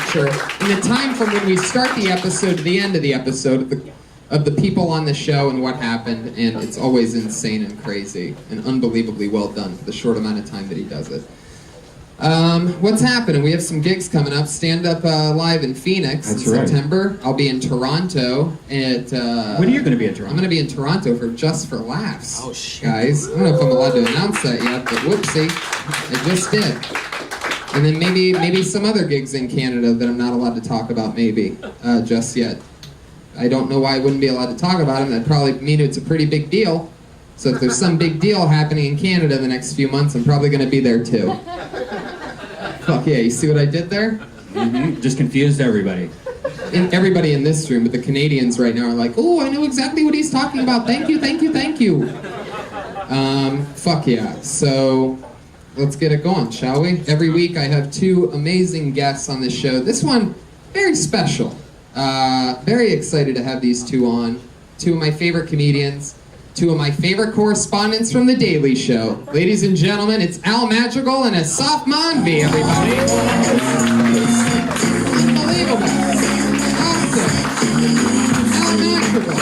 capture in the time from when we start the episode to the end of the episode of the people on the show and what happened, and it's always insane and crazy and unbelievably well done for the short amount of time that he does it. What's happening? We have some gigs coming up. Stand Up Live in Phoenix in September. I'll be in Toronto at... when are you going to be in Toronto? I'm going to be in Toronto for Just for Laughs. Oh, shit. Guys, I don't know if I'm allowed to announce that yet, but whoopsie. I just did. And then maybe some other gigs in Canada that I'm not allowed to talk about just yet. I don't know why I wouldn't be allowed to talk about them. That'd probably mean it's a pretty big deal. So if there's some big deal happening in Canada in the next few months, I'm probably going to be there too. Fuck yeah, you see what I did there? Mm-hmm. Just confused everybody. And everybody in this room, but the Canadians right now are like, oh, I know exactly what he's talking about. Thank you, thank you, thank you. Fuck yeah. So let's get it going, shall we? Every week I have two amazing guests on this show. This one, very special. Very excited to have these two on. Two of my favorite comedians. Two of my favorite correspondents from The Daily Show. Ladies and gentlemen, it's Al Madrigal and Aasif Mandvi, everybody. Unbelievable. Awesome. Al Madrigal.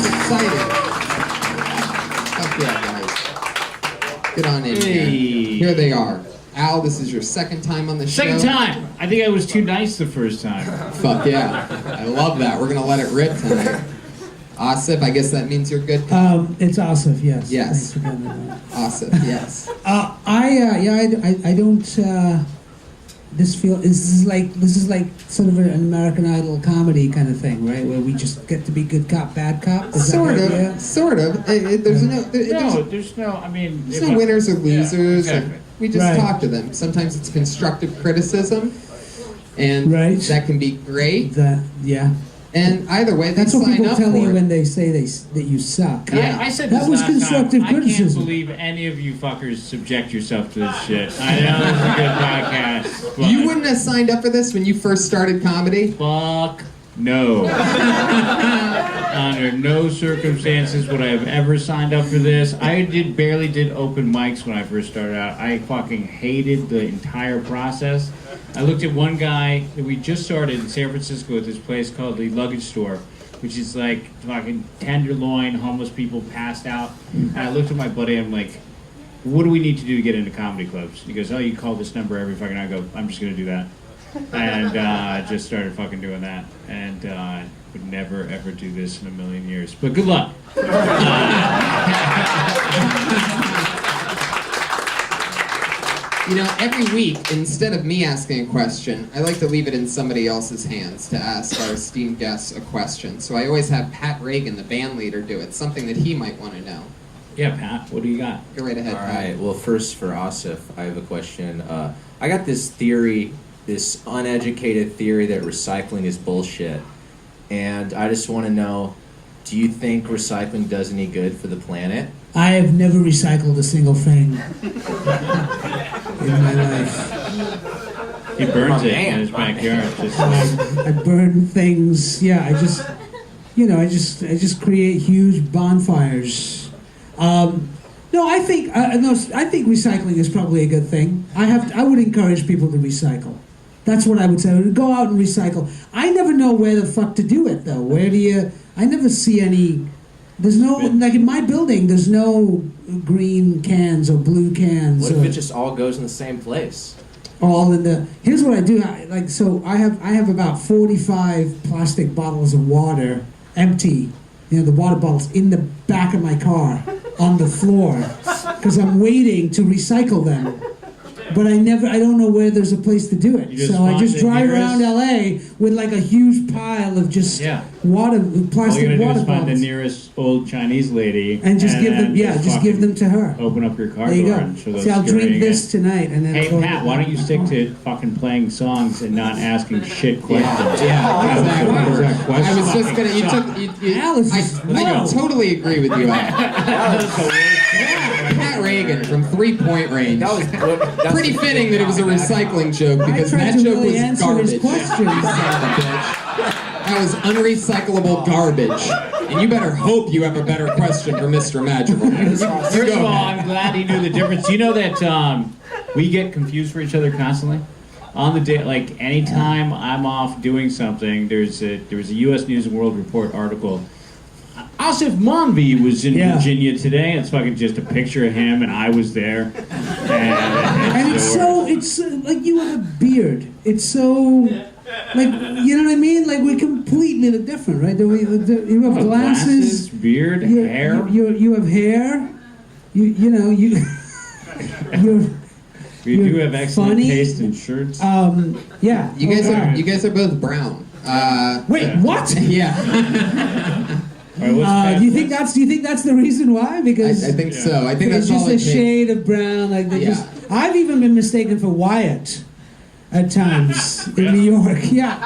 Excited. Fuck yeah, guys. Get on in here. Here they are. Al, this is your second time on the show. Second time! I think I was too nice the first time. Fuck yeah. I love that. We're going to let it rip tonight. Aasif, I guess that means you're good. It's Aasif, yes. Yes. Thanks for getting that. Aasif, yes. I don't. This is like sort of an American Idol comedy kind of thing, right? Where we just get to be good cop, bad cop. Sort of. There's no. I mean, there's no winners or losers. Yeah, exactly. We just talk to them. Sometimes it's constructive criticism, and that can be great. And either way, that's what people tell you when they say that you suck. Yeah, I said this that was last constructive time. criticism. I can't believe any of you fuckers subject yourself to this shit. I know it's a good podcast. You wouldn't have signed up for this when you first started comedy? Fuck no. Under no circumstances would I have ever signed up for this. I barely did open mics when I first started out. I fucking hated the entire process. I looked at one guy that we just started in San Francisco at this place called the Luggage Store, which is like fucking tenderloin, homeless people passed out. And I looked at my buddy and I'm like, what do we need to do to get into comedy clubs? He goes, oh, you call this number every fucking night. I go, I'm just going to do that. And just started fucking doing that. And would never ever do this in a million years. But good luck. You know, every week, instead of me asking a question, I like to leave it in somebody else's hands to ask our esteemed guests a question. So I always have Pat Reagan, the band leader, do it. Something that he might want to know. Yeah, Pat, what do you got? Go right ahead, All Pat. right, well, first for Aasif, I have a question. I got this theory, this uneducated theory that recycling is bullshit. And I just want to know, do you think recycling does any good for the planet? I have never recycled a single thing in my life. He burns it in his backyard. I burn things. Yeah, I just create huge bonfires. No, I think recycling is probably a good thing. I would encourage people to recycle. That's what I would say. I would go out and recycle. I never know where the fuck to do it though. I never see any. There's no, like in my building, there's no green cans or blue cans. What if it just all goes in the same place? All in the. Here's what I do. I have about 45 plastic bottles of water, empty. You know, the water bottles in the back of my car on the floor because I'm waiting to recycle them. But I don't know where there's a place to do it. So I just drive around LA with like a huge pile of just plastic water bottles. All you gotta do is find the nearest old Chinese lady and just give them, just give them to her. Open up your car there you door go. and show See, I'll drink this tonight and then. Hey Pat, why don't you stick to fucking playing songs and not asking shit questions? Yeah, exactly. I was just gonna. I totally agree with you. Pat Reagan from 3-point range. Pretty fitting that it was a recycling joke because that joke was garbage. That was unrecyclable garbage. And you better hope you have a better question for Mr. Madrigal. First of all, I'm glad he knew the difference. You know that we get confused for each other constantly? on the day, like anytime I'm off doing something, there was a U.S. News and World Report article. Aasif Mandvi was in Virginia today. It's fucking just a picture of him, and I was there. And it's like you have a beard. It's so, like, you know what I mean? Like, we're completely different, right? You have glasses, beard, hair. You have hair. You know, you. We do have excellent funny. taste in shirts. Yeah. You guys are both brown. Wait, what? Yeah. Do you think that's the reason why? Because I think so. I think it's that's just all a it takes. shade of brown. Like I've even been mistaken for Wyatt at times in New York. Yeah.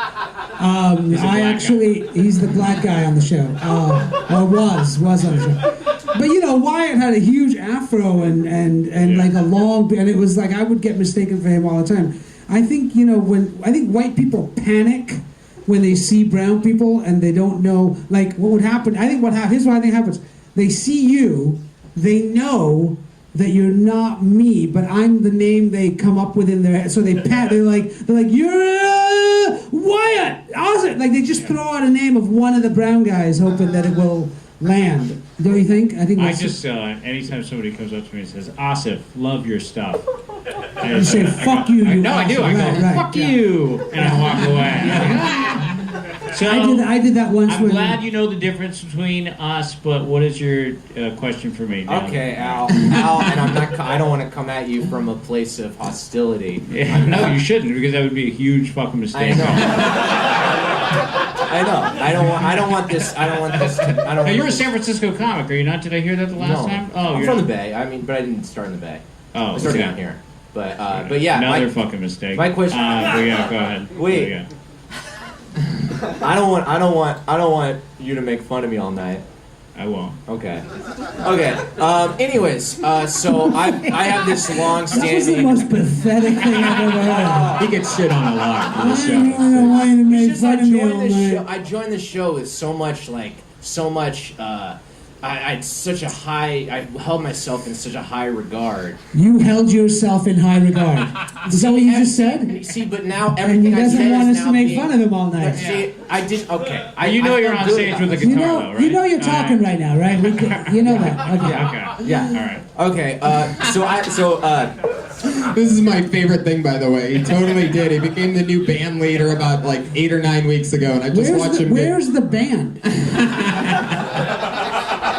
He's the black guy on the show. Or was on the show. But you know, Wyatt had a huge afro and like a long, and it was like I would get mistaken for him all the time. I think white people panic when they see brown people and they don't know like what would happen. Here's what I think happens. They see you, they know that you're not me, but I'm the name they come up with in their head. So they're like you're Wyatt. Awesome. Like they just throw out a name of one of the brown guys, hoping that it will land. Don't you think? I think. Anytime somebody comes up to me and says, "Aasif, love your stuff," you say, "Fuck you." No, I do. I go, "Fuck you," and I walk away. So I did that once. I'm glad you know the difference between us, but what is your question for me? Okay, Al, and I don't want to come at you from a place of hostility. Yeah, no, you shouldn't, because that would be a huge fucking mistake. I know. I don't want this. Now, you're a San Francisco comic, are you not? Did I hear that the last time? Oh, I'm from the Bay. I mean, but I didn't start in the Bay. Oh, I started okay. down here. But yeah. Another fucking mistake. My question. But yeah, go ahead. Wait. I don't want you to make fun of me all night. I won't. Okay. Anyways, so I have this long-standing. This is the most pathetic thing I've ever heard. He gets shit on a lot for the I show. don't want you to make It's just fun of me all night. I joined the show with so much. I had such a high. I held myself in such a high regard. You held yourself in high regard. Is that what you just said? See, but now And he everything I doesn't said want is us now to make being- fun of him all night. But see, I did. Okay. You know you're on feel good stage about with a this. guitar, You know, though, right? you know you're talking right now, right? You know that. Okay. Okay. Yeah. All right. Okay. This is my favorite thing, by the way. He totally did. He became the new band leader about like 8 or 9 weeks ago, and I just watched him. Where's the band?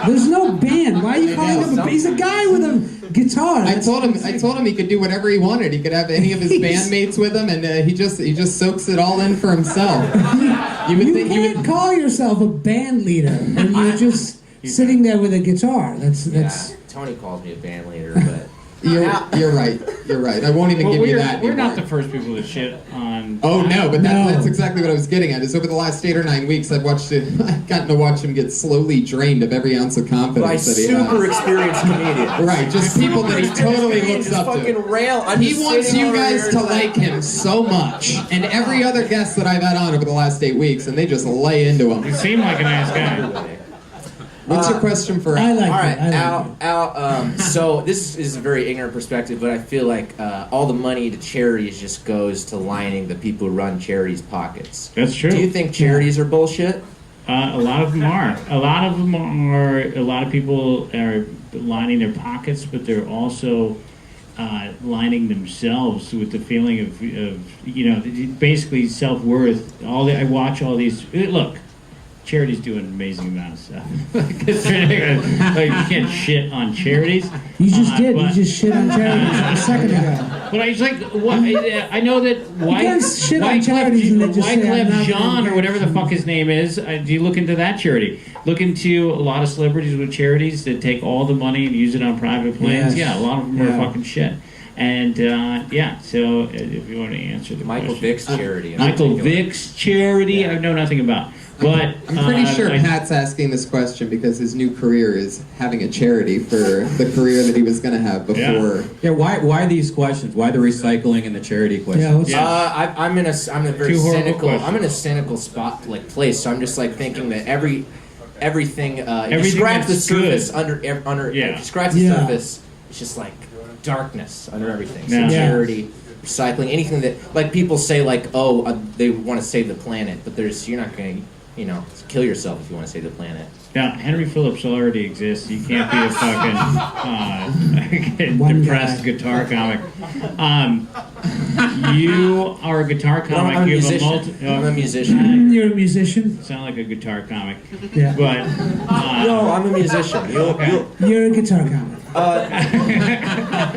There's no band. Why are you calling him? He's a guy with a guitar. I told him he could do whatever he wanted. He could have any of his bandmates with him, and he just soaks it all in for himself. You can't call yourself a band leader when you're just sitting there with a guitar. That's. Yeah, Tony calls me a band leader, but You're right. I won't even give you that. We're anymore. not the first people to shit on. Oh no, but No. that's exactly what I was getting at. Is over the last 8 or 9 weeks, I've gotten to watch him get slowly drained of every ounce of by confidence that he super has. experienced comedians. Right, just people that he totally looks up fucking to. rail. I'm He just wants sitting you over guys here to like- like him so much, and every other guest that I've had on over the last 8 weeks, and they just lay into You him. seem like a nice guy. What's your question for? I like All right, it. I like Al. So this is a very ignorant perspective, but I feel like all the money to charities just goes to lining the people who run charities' pockets. That's true. Do you think charities are bullshit? A lot of them are. A lot of them are. A lot of people are lining their pockets, but they're also lining themselves with the feeling of basically self-worth. I watch all these. Look, charities do an amazing amount of stuff. Like, you can't shit on charities. You just did. But, You just shit on charities a second ago. But I was like, what? I know that guys shit on charities and they just say, "I'm Wyclef not Jean, gonna or whatever the get fuck his name is, do you look into that charity? Look into a lot of celebrities with charities that take all the money and use it on private planes. Yes. Yeah, a lot of them Yeah. are fucking shit. And so if you want to answer the Michael question. Vick's charity. in Michael particular. Vick's charity, I know nothing about. But I'm pretty sure I- Pat's asking this question because his new career is having a charity for the career that he was going to have before. Yeah, why these questions? Why the recycling and the charity questions? Yeah, what's Yeah. I'm in a very Two horrible cynical. questions. I'm in a cynical spot place. So I'm just like thinking that everything. If you Everything scratch the that's surface good. under. Yeah. If you scratch the Yeah. surface, it's just like darkness under everything. So Yeah. charity. recycling, anything that, like people say, like, oh, they want to save the planet, but you're not going to, kill yourself if you want to save the planet. Yeah, Henry Phillips already exists. You can't be a fucking depressed guitar comic. You are a guitar comic. I'm a You have musician. I'm a musician. You're a musician? Sound like a guitar comic. Yeah. But No, I'm a musician. You're a guitar comic.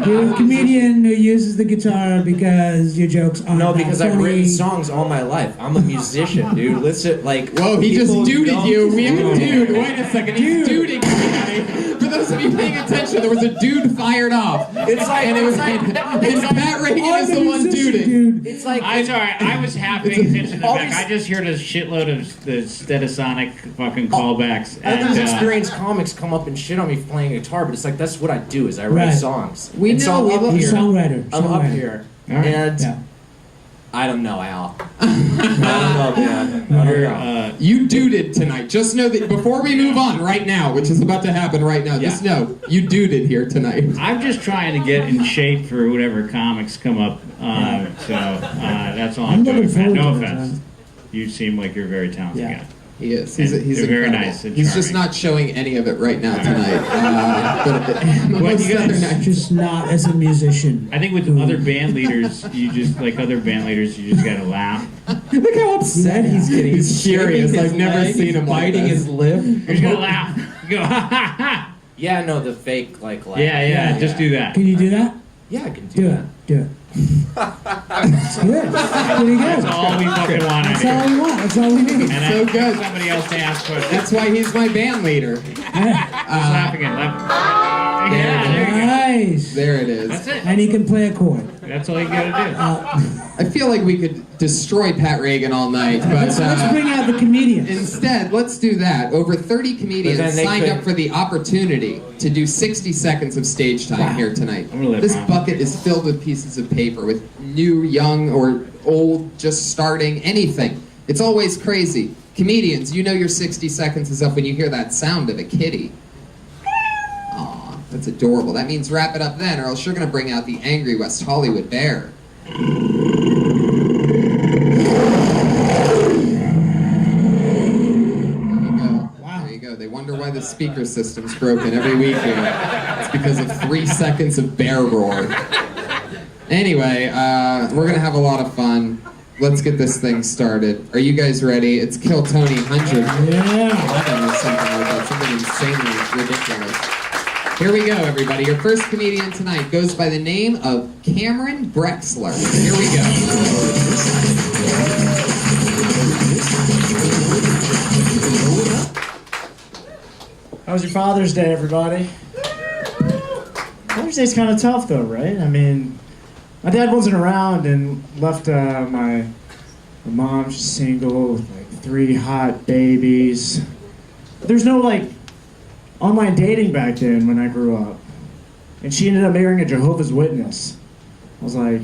You're a comedian who uses the guitar because your jokes aren't No, because I've funny. written songs all my life. I'm a musician, dude. Listen, like. Whoa, he just people duded don't- you. We have a dude. Wait a second. He's duding tonight. For those of you paying attention, there was a dude fired off. It's like. And it was it's Pat Reagan I'm is a the one musician, duding. dude. It's like. I'm sorry, I was half paying attention to the all back. these- I just heard a shitload of the Stetisonic fucking callbacks. All these And, experienced comics come up and shit on me for playing guitar, but it's like that's what I do. Is I write Right. songs. We And so know, I'm we up love- He's here. a songwriter. I'm up songwriter. here, All right. and Yeah. I don't know, Al. I don't know, man. I don't you're, know. You duded tonight. Just know that before we move on right now, which is about to happen right now, just know you duded here tonight. I'm just trying to get in shape for whatever comics come up. That's all I'm, I'm doing. looking forward No to it, offense. man. You seem like you're a very talented Yeah. guy. He is. He's And they're very incredible. nice and He's just charming. not showing any of it right now tonight. But most you other guys- nights. Just not as a musician. I think with other band leaders, you just gotta laugh. Look how upset he's getting. He's furious. shaking his I've never leg, seen he's him biting like his lip. You're just gonna laugh. Go, ha ha ha. Yeah, no, the fake like. Laugh. Yeah, just do that. Can you do that? Yeah, I can do Do that. it. Do it. That's good. Pretty good. That's all we fucking want to That's do. all we want. That's all we need. And So I good. somebody else to ask questions. That's why he's my band leader. Laugh again. Laugh. Yeah, there you go. Nice. There it is. That's it. And he can play a chord. That's all you gotta do. I feel like we could destroy Pat Reagan all night, but Let's bring out the comedians. instead, let's do that. Over 30 comedians But then they signed could- up for the opportunity to do 60 seconds of stage time here tonight. I'm gonna let This Ron- bucket is filled with pieces of paper with new, young, or old, just starting, anything. It's always crazy. Comedians, you know your 60 seconds is up when you hear that sound of a kitty. Aw, that's adorable. That means wrap it up then, or else you're gonna bring out the angry West Hollywood bear. There you go. They wonder why the speaker system's broken every week here. It's because of 3 seconds of bear roar. Anyway, we're gonna have a lot of fun. Let's get this thing started. Are you guys ready? It's Kill Tony 100. Yeah. Or something like that. Something insanely ridiculous. Here we go, everybody. Your first comedian tonight goes by the name of Cameron Brexler. Here we go. How was your Father's Day, everybody? Father's Day's kind of tough, though, right? I mean, my dad wasn't around and left my mom, she's single, with like 3 hot babies. There's no like online dating back then when I grew up, and she ended up marrying a Jehovah's Witness. I was like,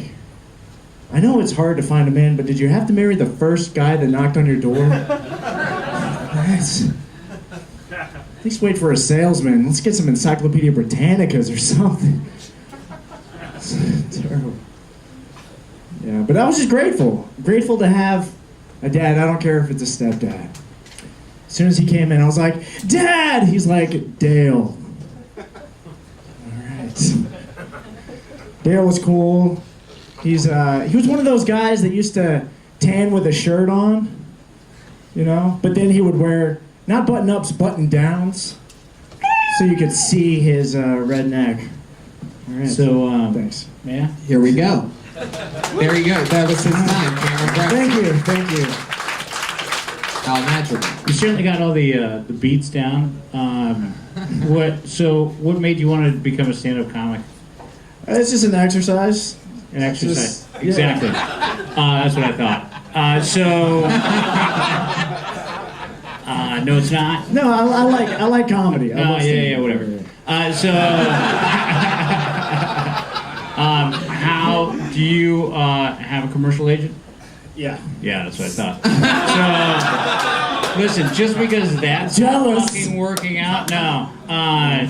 I know it's hard to find a man, but did you have to marry the first guy that knocked on your door? That's... At least wait for a salesman. Let's get some Encyclopedia Britannicas or something. It's terrible. Yeah, but I was just grateful. Grateful to have a dad. I don't care if it's a stepdad. As soon as he came in, I was like, Dad! He's like, Dale. Alright. Dale was cool. He was one of those guys that used to tan with a shirt on, you know? But then he would wear not button-ups, button-downs, so you could see his red neck. All right. So, Thanks. yeah. Here we go. There you go. That was his time, Cameron Brexler. Thank you. Al Madrigal. You certainly got all the beats down. What made you want to become a stand-up comic? It's just an exercise. An exercise. Just- yeah. Exactly. That's what I thought. No, it's not. No, I like comedy. I love stand-up. Yeah, whatever. How do you have a commercial agent? Yeah. Yeah, that's what I thought. So, listen, just because that's not Jealous. fucking working out, no.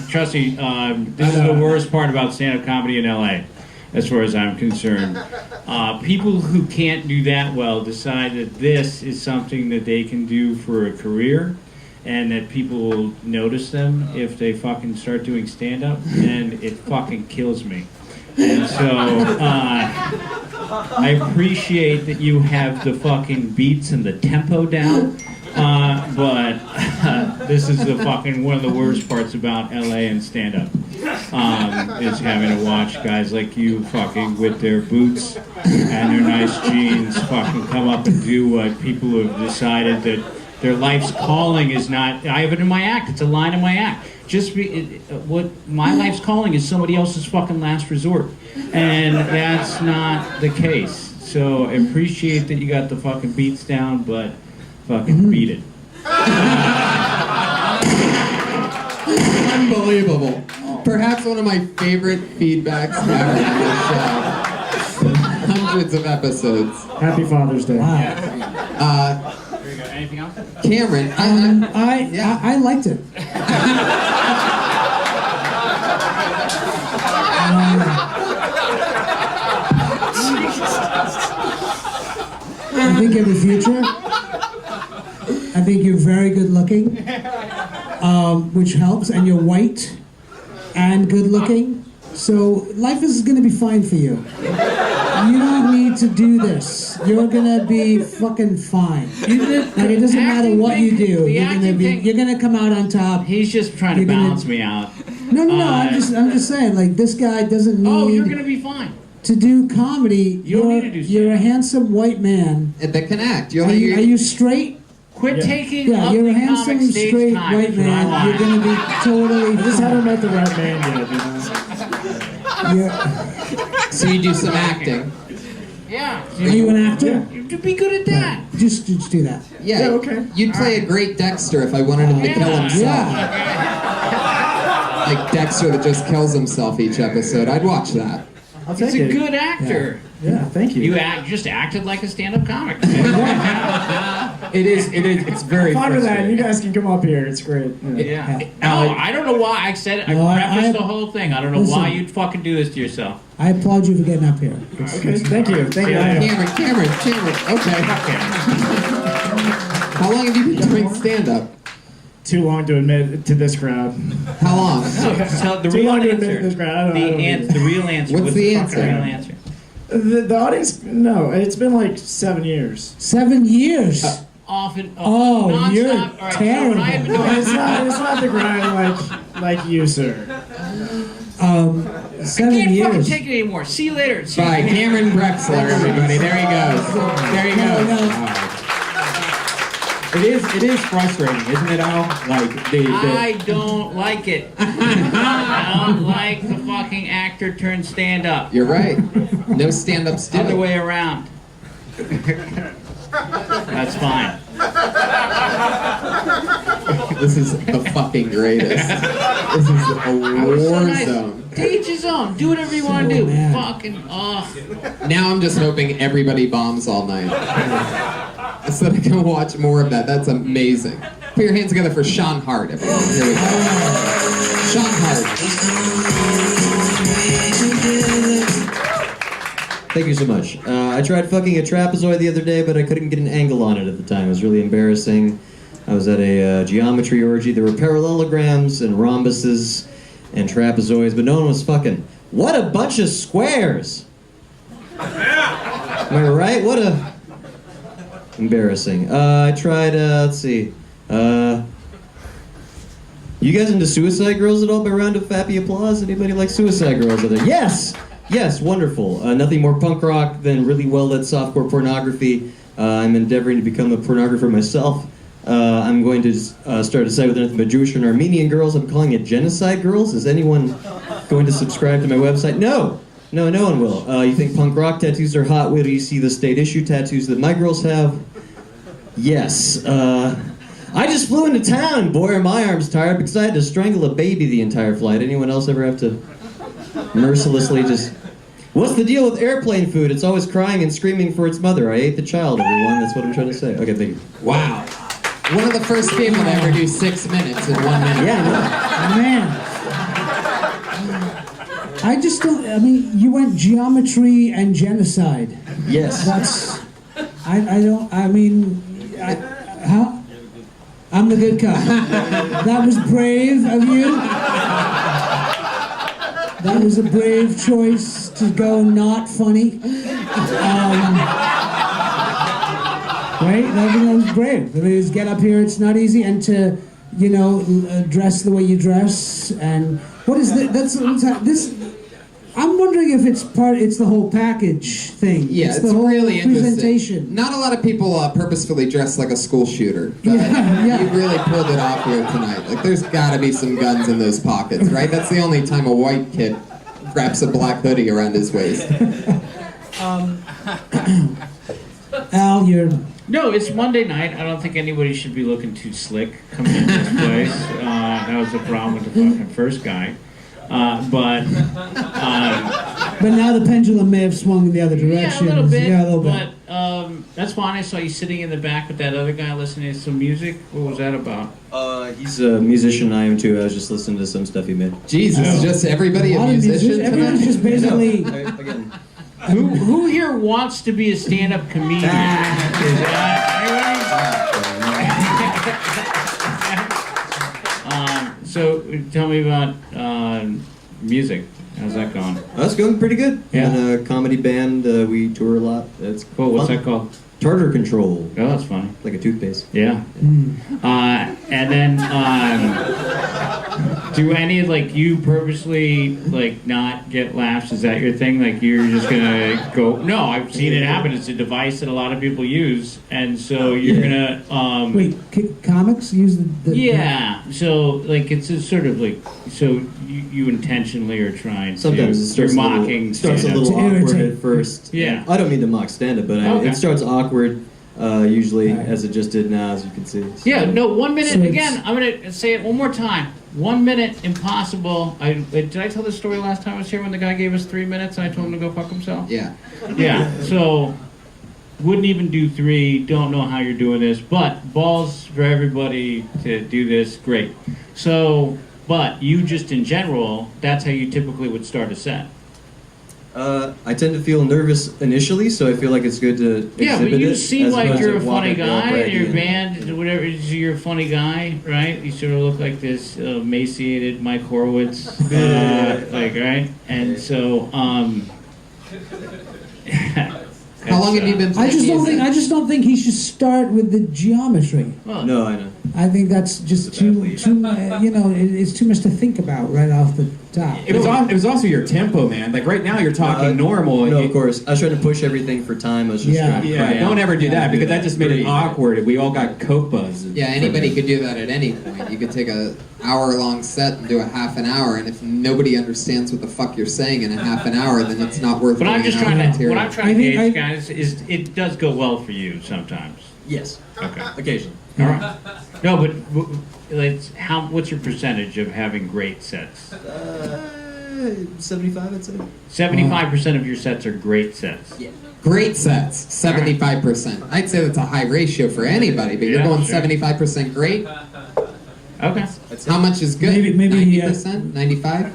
Trust me, this is the worst part about stand-up comedy in LA. as far as I'm concerned. People who can't do that well decide that this is something that they can do for a career, and that people will notice them if they fucking start doing stand-up, and it fucking kills me. And so, I appreciate that you have the fucking beats and the tempo down, but this is the fucking one of the worst parts about LA and stand-up, is having to watch guys like you fucking with their boots and their nice jeans fucking come up and do what people who have decided that their life's calling is not. I have it in my act. It's a line in my act. What my life's calling is somebody else's fucking last resort, and that's not the case. So I appreciate that you got the fucking beats down, but fucking beat it. Unbelievable. Perhaps one of my favorite feedbacks ever on this show. Hundreds of episodes. Happy Father's Day. Wow. There you go. Anything else? Cameron, I liked it. I think you have a future. I think you're very good looking, which helps, and you're white and good looking. So life is going to be fine for you. You don't need to do this. You're going to be fucking fine. And it doesn't matter what you do. You're going to come out on top. He's just trying to balance me out. No. I'm just saying. Like, this guy doesn't need. Oh, you're gonna be fine. To do comedy. You don't need to do You're a handsome white man. that can act. Are you straight? Quit taking Yeah, up you're a the handsome, comic stage straight time. white man. You're gonna be totally. I just haven't met the right man yet, So you do some acting. Yeah. Are you an actor? You be good at that. Just do that. Yeah. okay. You'd play a great Dexter if I wanted him to kill himself. Yeah. Like Dexter that just kills himself each episode. I'd watch that. I'll He's take a it. good actor. Yeah, thank you. You just acted like a stand-up comic. It's very Fine with that. frustrating. You guys can come up here. It's great. Yeah. No, I don't know why. I said it. I No, prefaced the whole thing. I don't know why listen. you'd fucking do this to yourself. I applaud you for getting up here. Okay, thank you. Thank you. Cameron. Okay. How long have you been doing stand-up? Too long to admit to this crowd. How long? So the Too real long to admit answer. this crowd. I don't know. The real answer. What's the fucking answer? real answer? The audience, no, it's been like 7 years. 7 years. Often. Oh, nonstop. you're All right, terrible. So when I've been No, doing it's not the grind like you, sir. 7 I can't fucking years. take it anymore. See you later. See you Bye, later. Cameron Drexler, everybody. There he goes. There he goes. No. It is frustrating, isn't it, Al? Like I don't like it. I don't like the fucking actor turned stand-up. You're right. No stand-ups do Other it. way around. That's fine. This is the fucking greatest. This is a So war nice. zone. To each his own. Do whatever you want to do. mad. Fucking Now I'm just hoping everybody bombs all night. So that I can watch more of that. That's amazing. Put your hands together for Sean Hart, everyone. Here we go. Sean Hart. Thank you so much. I tried fucking a trapezoid the other day, but I couldn't get an angle on it at the time. It was really embarrassing. I was at a geometry orgy. There were parallelograms and rhombuses and trapezoids, but no one was fucking. What a bunch of squares! Am I right? What a... Embarrassing. I tried, let's see. You guys into Suicide Girls at all? By round of happy applause? Anybody like Suicide Girls out there? Yes! Yes, wonderful. Nothing more punk rock than really well-lit softcore pornography. I'm endeavoring to become a pornographer myself. I'm going to start a site with nothing but Jewish and Armenian girls. I'm calling it Genocide Girls. Is anyone going to subscribe to my website? No! No one will. You think punk rock tattoos are hot? Wait till you see the state issue tattoos that my girls have. Yes. I just flew into town. Boy, are my arms tired because I had to strangle a baby the entire flight. Anyone else ever have to mercilessly just... What's the deal with airplane food? It's always crying and screaming for its mother. I ate the child, everyone. That's what I'm trying to say. Okay, thank you. Wow. One of the first people to ever do 6 minutes in 1 minute. Yeah, Man. I just don't. I mean, you went geometry and genocide. Yes. That's. I don't. I mean, how? I'm the good cop. That was brave of you. That was a brave choice to go not funny. Right? That was brave. I mean, is get up here. It's not easy, and to, dress the way you dress, and what is that? This. I'm wondering if it's the whole package thing. Yeah, it's it's the whole really presentation. interesting. Not a lot of people purposefully dress like a school shooter, but Yeah. you really pulled it off here tonight. Like, there's got to be some guns in those pockets, right? That's the only time a white kid wraps a black hoodie around his waist. Al, you're. No, it's Monday night. I don't think anybody should be looking too slick coming in this place. That was the problem with the fucking first guy. But But now the pendulum may have swung in the other direction. yeah, a little bit. Yeah, a little bit. But that's fine. I saw you sitting in the back with that other guy listening to some music. What was that about? He's a musician. I am too. I was just listening to some stuff he made. Jesus, Oh. just everybody a lot of musician Everyone's tonight? just basically. Again. Who here wants to be a stand-up comedian? Is that anybody? So tell me about music. How's that going? That's going pretty good. Yeah. In a comedy band, we tour a lot. It's Cool. What's fun. that called? Tartar Control, Oh, that's funny. like a toothpaste. Yeah. And then, do any you purposely not get laughs? Is that your thing? Like you're just gonna go? No, I've seen it happen. It's a device that a lot of people use, and so you're gonna. Wait, comics use the. Yeah. So it's a sort of so you intentionally are trying. Sometimes to, it starts you're a little, mocking. starts a stand-up. little To awkward irritate. at first. Yeah. I don't mean to mock stand-up, but Okay. it starts awkward usually, Right. as it just did now, as you can see. So- Yeah, no, 1 minute, So it's- again, I'm going to say it one more time. 1 minute, impossible. Did I tell this story last time I was here when the guy gave us 3 minutes and I told him to go fuck himself? Yeah. Yeah, so wouldn't even do 3, don't know how you're doing this, but balls for everybody to do this, great. So, but you just in general, that's how you typically would start a set. I tend to feel nervous initially, so I feel like it's good to Yeah, but exhibit you it, seem as like opposed you're to a funny walking all guy. braggy Your and- band, whatever, you're a funny guy, right? You sort of look like this emaciated Mike Horowitz, right? And so, How long have you been playing music? I just don't think he should start with the geometry. well, No, I know. I think that's just too it's too much to think about right off the top. It was also your tempo, man. Like right now, you're talking normal. No, and of course. I was trying to push everything for time. I was just Yeah. trying to Yeah, cram. don't ever do that because that just made it Breathe. awkward. We all got coke buzz. Yeah, anybody could do that at any point. You could take a hour-long set and do a half an hour, and if nobody understands what the fuck you're saying in a half an hour, then it's not worth but I'm doing just an hour trying to, material. what I'm trying I to think gauge, guys, is it does go well for you sometimes. Yes, Okay. occasionally. All right. No, but what's your percentage of having great sets? 75, I'd say. 75% of your sets are great sets. Great sets, 75%. I'd say that's a high ratio for anybody, but you're Yeah, going sure. 75% great? Okay. How much is good? Maybe he, 90%? 95?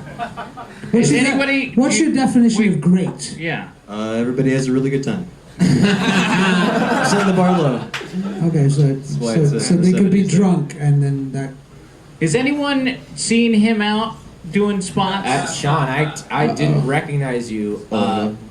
Is anybody? What's your definition of great? Yeah. Everybody has a really good time. Set the bar low. Okay, so why it's, so they could be 70s. drunk and then that. Is anyone seeing him out doing spots? Sean, I didn't recognize you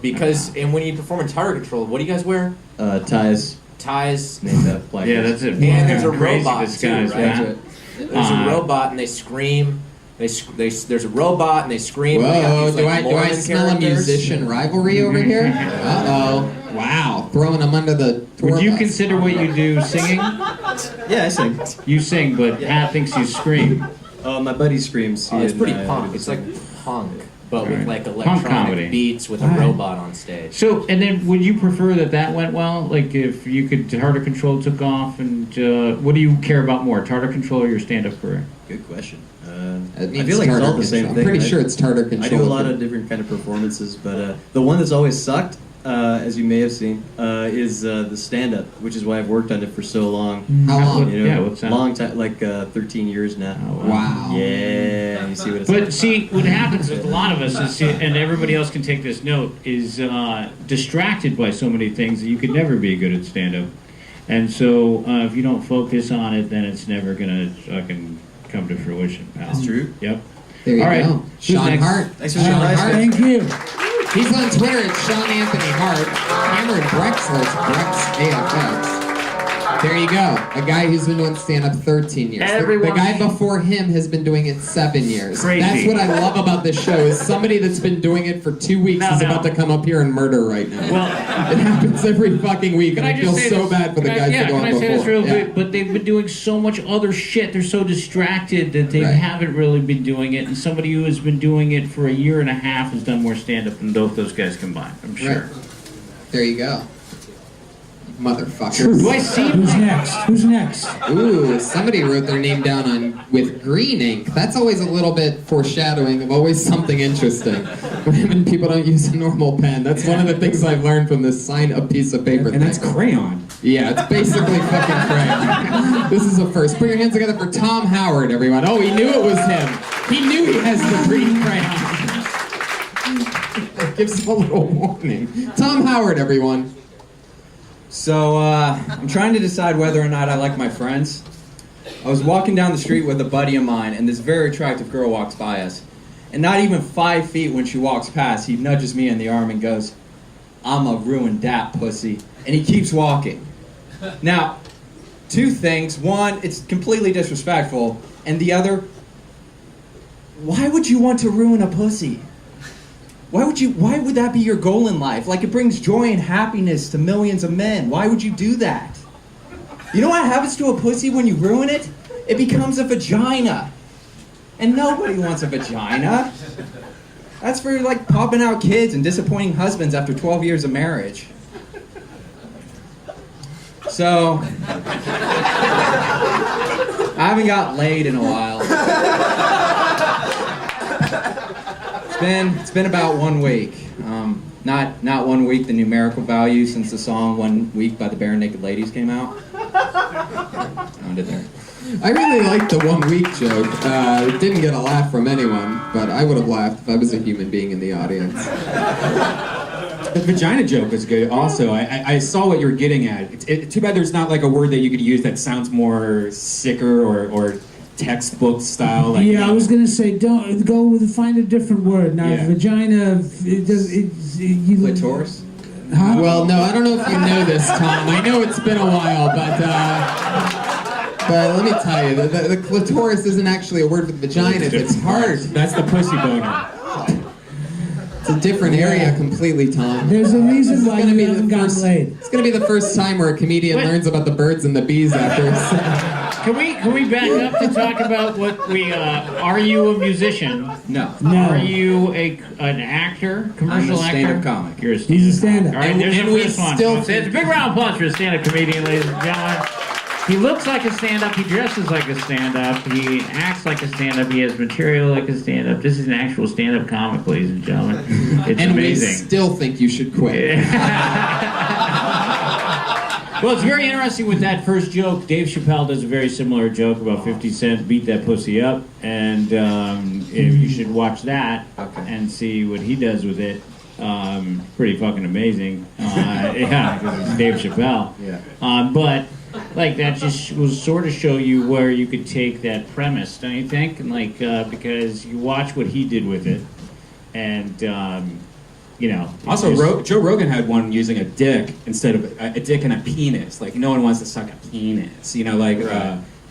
because and when you perform in Tartar Control, what do you guys wear? Ties. Ties. Named that black. Yeah, that's it. And there's a Crazy robot disguise, too, right? man. There's a robot and they scream. There's a robot and they scream. They got Whoa, these, do like, I Mormon smell a characters. musician rivalry over here? Uh-oh. Wow. Throwing them under the tour Would you bus. consider what you do singing? Yeah, I sing. You sing, but Pat thinks you scream. My buddy screams. Oh, it's He pretty and I punk. do It's the like same. punk, but with Alright. like Punk electronic comedy. beats with a Alright. robot on stage. So, and then would you prefer that went well? Like if you could, Tartar Control took off, and what do you care about more, Tartar Control or your stand-up career? Good question. It I means feel like it's Tartar all the same Control. thing. I'm pretty I- sure it's Tartar Control. I do a lot of different kind of performances, but the one that's always sucked as you may have seen, is the stand-up, which is why I've worked on it for so long. How long? You know, Yeah, what's that? long time, like 13 years now. Oh, Wow. Yeah, you see what it's But like. see, what happens with a lot of us is, and everybody else can take this note, is distracted by so many things that you could never be good at stand-up. And so if you don't focus on it, then it's never gonna fucking come to fruition, pal. That's true. Yep. There you All right. go. Who's Sean next? Hart. Thanks for Sean being nice. Hart. Thank you. He's on Twitter at Sean Anthony Hart. Cameron Drexler, it's Brex AFX. There you go. A guy who's been doing stand-up 13 years. The guy before him has been doing it 7 years. Crazy. That's what I love about this show, is somebody that's been doing it for 2 weeks No, is no. about to come up here and murder right now. Well, it happens every fucking week, and can I I feel just say so this? bad for the Can I- guys yeah, that go on can I say this before. real Yeah. quick? But they've been doing so much other shit. They're so distracted that they Right. haven't really been doing it. And somebody who has been doing it for a year and a half has done more stand-up than both those guys combined. I'm sure. Right. There you go. Motherfuckers. Do I see? Who's next? Who's next? Ooh, somebody wrote their name down on with green ink. That's always a little bit foreshadowing of always something interesting. When people don't use a normal pen. That's one of the things I've learned from this sign a piece of paper And that's thing. crayon. Yeah, it's basically fucking crayon. This is a first. Put your hands together for Tom Howard, everyone. Oh, he knew it was him. He knew he has the green crayon. That gives a little warning. Tom Howard, everyone. So, I'm trying to decide whether or not I like my friends. I was walking down the street with a buddy of mine, and this very attractive girl walks by us. And not even 5 feet when she walks past, he nudges me in the arm and goes, "I'ma ruin that pussy." And he keeps walking. Now, two things. One, it's completely disrespectful. And the other, why would you want to ruin a pussy? Why would that be your goal in life? Like, it brings joy and happiness to millions of men. Why would you do that? You know what happens to a pussy when you ruin it? It becomes a vagina. And nobody wants a vagina. That's for, like, popping out kids and disappointing husbands after 12 years of marriage. So, I haven't got laid in a while. It's been about 1 week. Not 1 week, the numerical value, since the song 1 Week by the Bare Naked Ladies came out. Found it there. I really liked the 1 week joke. It didn't get a laugh from anyone, but I would have laughed if I was a human being in the audience. The vagina joke was good also. I saw what you were getting at. Too bad there's not like a word that you could use that sounds more sicker or textbook style. Like, Yeah, I was gonna say don't go with find a different word. Now Yeah. vagina, it does you. Clitoris? Huh? Well, no, I don't know if you know this, Tom. I know it's been a while, but let me tell you, the clitoris isn't actually a word for the vagina. It's hard. That's the pussy boner. It's a different area completely, Tom. There's a reason why gonna you be haven't the gotten first. laid. It's gonna be the first time where a comedian Wait. learns about the birds and the bees after. Can we back up to talk about what we? Are you a musician? No. No. Are you an actor? Commercial I'm a actor? stand-up comic. You're a He's a stand-up. stand-up. All right, And- there's and your we first one. still It's a big round of applause for a stand-up comedian, ladies and gentlemen. He looks like a stand-up. He dresses like a stand-up. He acts like a stand-up. He has material like a stand-up. This is an actual stand-up comic, ladies and gentlemen. It's And we amazing. still think you should quit. Well, it's very interesting with that first joke. Dave Chappelle does a very similar joke about 50 Cent beat that pussy up, and if you should watch that and see what he does with it. Pretty fucking amazing. Yeah, because it's Dave Chappelle. Yeah. But like that just will sort of show you where you could take that premise, don't you think? And like because you watch what he did with it, and you know. Also, just- Joe Rogan had one using a dick instead of a dick and a penis. Like, no one wants to suck a penis. You know, like,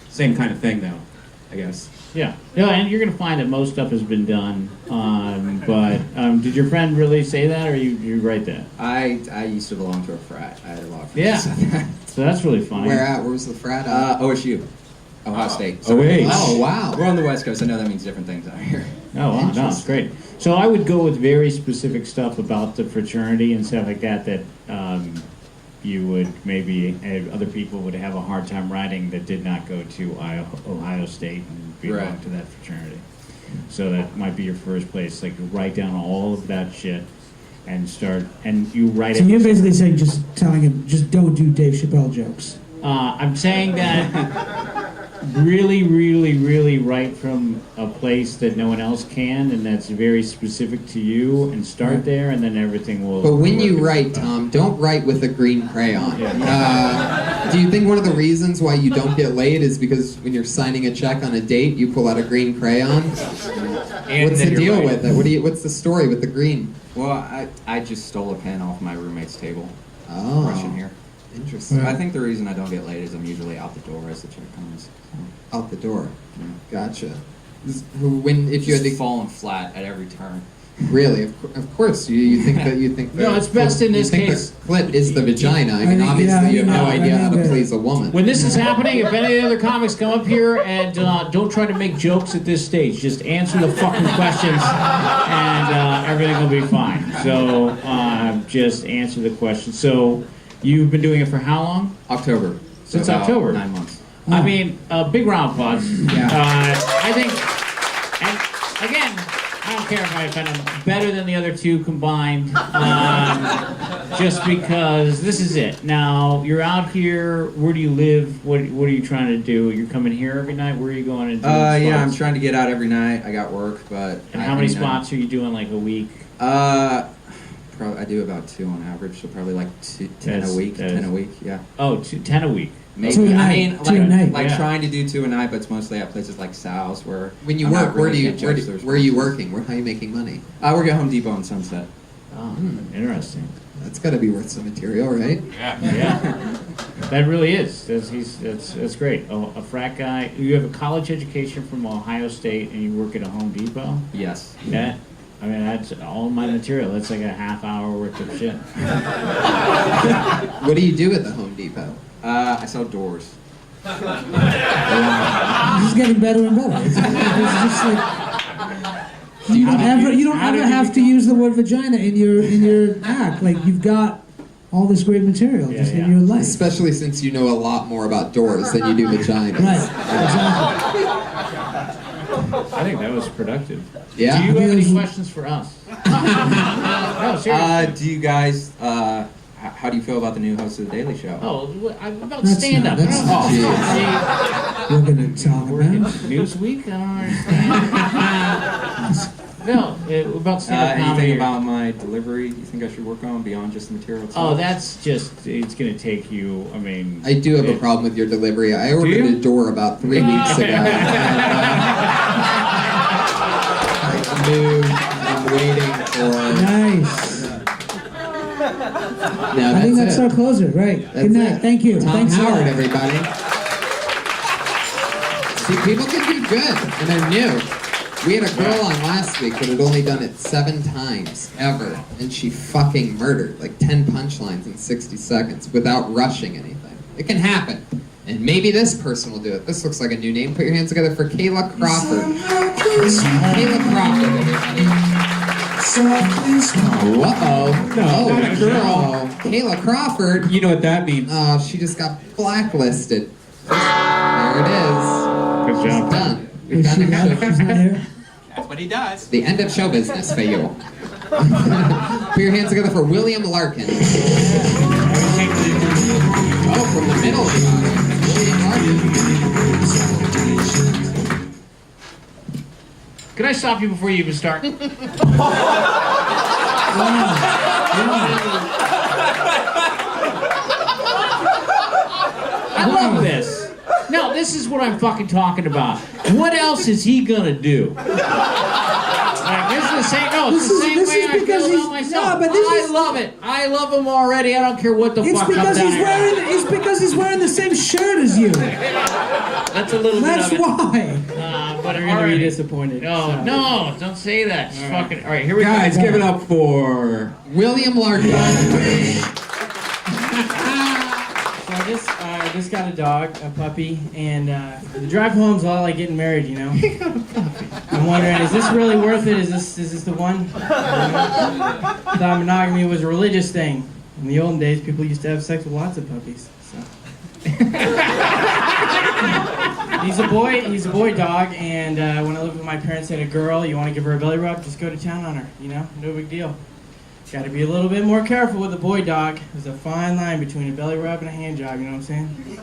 same kind of thing, though, I guess. Yeah, and you're gonna find that most stuff has been done. But did your friend really say that, or you write that? I used to belong to a frat. I had a lot of friends. Yeah. who said that. So that's really funny. Where at? Where was the frat at? OSU. Ohio State. Oh, wait. Oh, wow. We're on the West Coast. I know that means different things out here. Oh wow, no, it's great. So I would go with very specific stuff about the fraternity and stuff like that you would maybe other people would have a hard time writing that did not go to Ohio State and belong Right. to that fraternity. So that might be your first place. Like write down all of that shit, and start, and you write So it. you're basically saying just telling him, just don't do Dave Chappelle jokes. I'm saying that really, really, really write from a place that no one else can, and that's very specific to you, and start there, and then everything will. But when you work write, itself out. Tom, don't write with a green crayon. Yeah. Do you think one of the reasons why you don't get laid is because when you're signing a check on a date, you pull out a green crayon? And What's then the you're deal right. with it? What's the story with the green? Well, I just stole a pen off my roommate's table. Oh, Russian here. interesting. I think the reason I don't get laid is I'm usually out the door as the check comes. Out the door. Yeah. Gotcha. If you had Just to falling flat at every turn. really, of course, you think that No, it's best in this case- The clit is the vagina. I mean, think- obviously, yeah, you have no I idea how to think, please a woman. When this is happening, if any of the other comics come up here and don't try to make jokes at this stage, just answer the fucking questions and everything will be fine. So just answer the questions. So you've been doing it for how long? October. So Since about October. 9 months. I mean, big round of applause. Yeah. I think, and again, I don't care if I offend them, better than the other two combined, just because this is it. Now, you're out here, where do you live? What are you trying to do? You're coming here every night? Where are you going to do Yeah, I'm spots? trying to get out every night. I got work, but. And how many spots are you doing, like, a week? I do about 2 on average, so probably like 10 a week. 10 a week, yeah. Oh, 10 a week. Maybe. 2 a I night, mean, 2 a night. like Yeah. trying to do 2 a night, but it's mostly at places like Sal's where. When you I'm work, not where really do you can't judge the where are you responses. working? How are you making money? I work at Home Depot in Sunset. Oh, interesting. That's got to be worth some material, right? Yeah, that really is. That's great. Oh, a frat guy. You have a college education from Ohio State, and you work at a Home Depot. Yes. That's all my material. That's like a half hour worth of shit. What do you do at the Home Depot? I sell doors. This is getting better and better. It's just like you don't How did ever you have to use the word vagina in your act. Like you've got all this great material just in your life. Especially since you know a lot more about doors than you do vaginas. Right. Exactly. I think that was productive. Yeah. Do you have any Because- questions for us? No, seriously. Do you guys, how do you feel about the new host of The Daily Show? About That's stand-up. not- that's- Oh, We're gonna talk working about. Newsweek? I don't understand. No, about stand-up comedy. Anything about my delivery you think I should work on beyond just the material itself? Oh, that's just, it's going to take you, I mean... I do have a problem with your delivery. I ordered you? a door about 3 weeks ago. I moved. I'm waiting for. Nice. No, I think that's it. our closer. Right. That's Good night. it. Thank you. Tom Thanks a Howard, lot. everybody. See, people can do good, and they're new. We had a girl on last week that had only done it 7 times, ever, and she fucking murdered, like 10 punchlines in 60 seconds without rushing anything. It can happen. And maybe this person will do it. This looks like a new name. Put your hands together for Kayla Crawford. Kayla Crawford, everybody. Uh-oh. No, not a girl. No. Kayla Crawford. You know what that means. Oh, she just got blacklisted. There it is. Good job. Done. We've Is done she the not, show. she's not here? That's what he does. The end of show business for you. Put your hands together for William Larkin. Oh, from the middle. William Larkin. Can I stop you before you even start? I love this. No, this is what I'm fucking talking about. What else is he gonna do? Like, this is the same. No, it's the same This way is I because feel he's- about myself. no, but this I is- love it. I love him already. I don't care what the It's fuck comes because down he's here. wearing. It's because he's wearing the same shirt as you. That's a little That's bit of it. why. But You're gonna be disappointed. No, no, don't say that. Just fucking. All right, here we Guys, go. give it up for... William Larkin. So I just got a dog, a puppy, and the drive home's all like getting married, you know. I'm wondering, is this really worth it? Is this the one? Thought monogamy was a religious thing. In the olden days, people used to have sex with lots of puppies. So. He's a boy dog, and when I lived with my parents, they had a girl. You want to give her a belly rub? Just go to town on her, you know, no big deal. Got to be a little bit more careful with a boy dog. There's a fine line between a belly rub and a hand job, you know what I'm saying? So,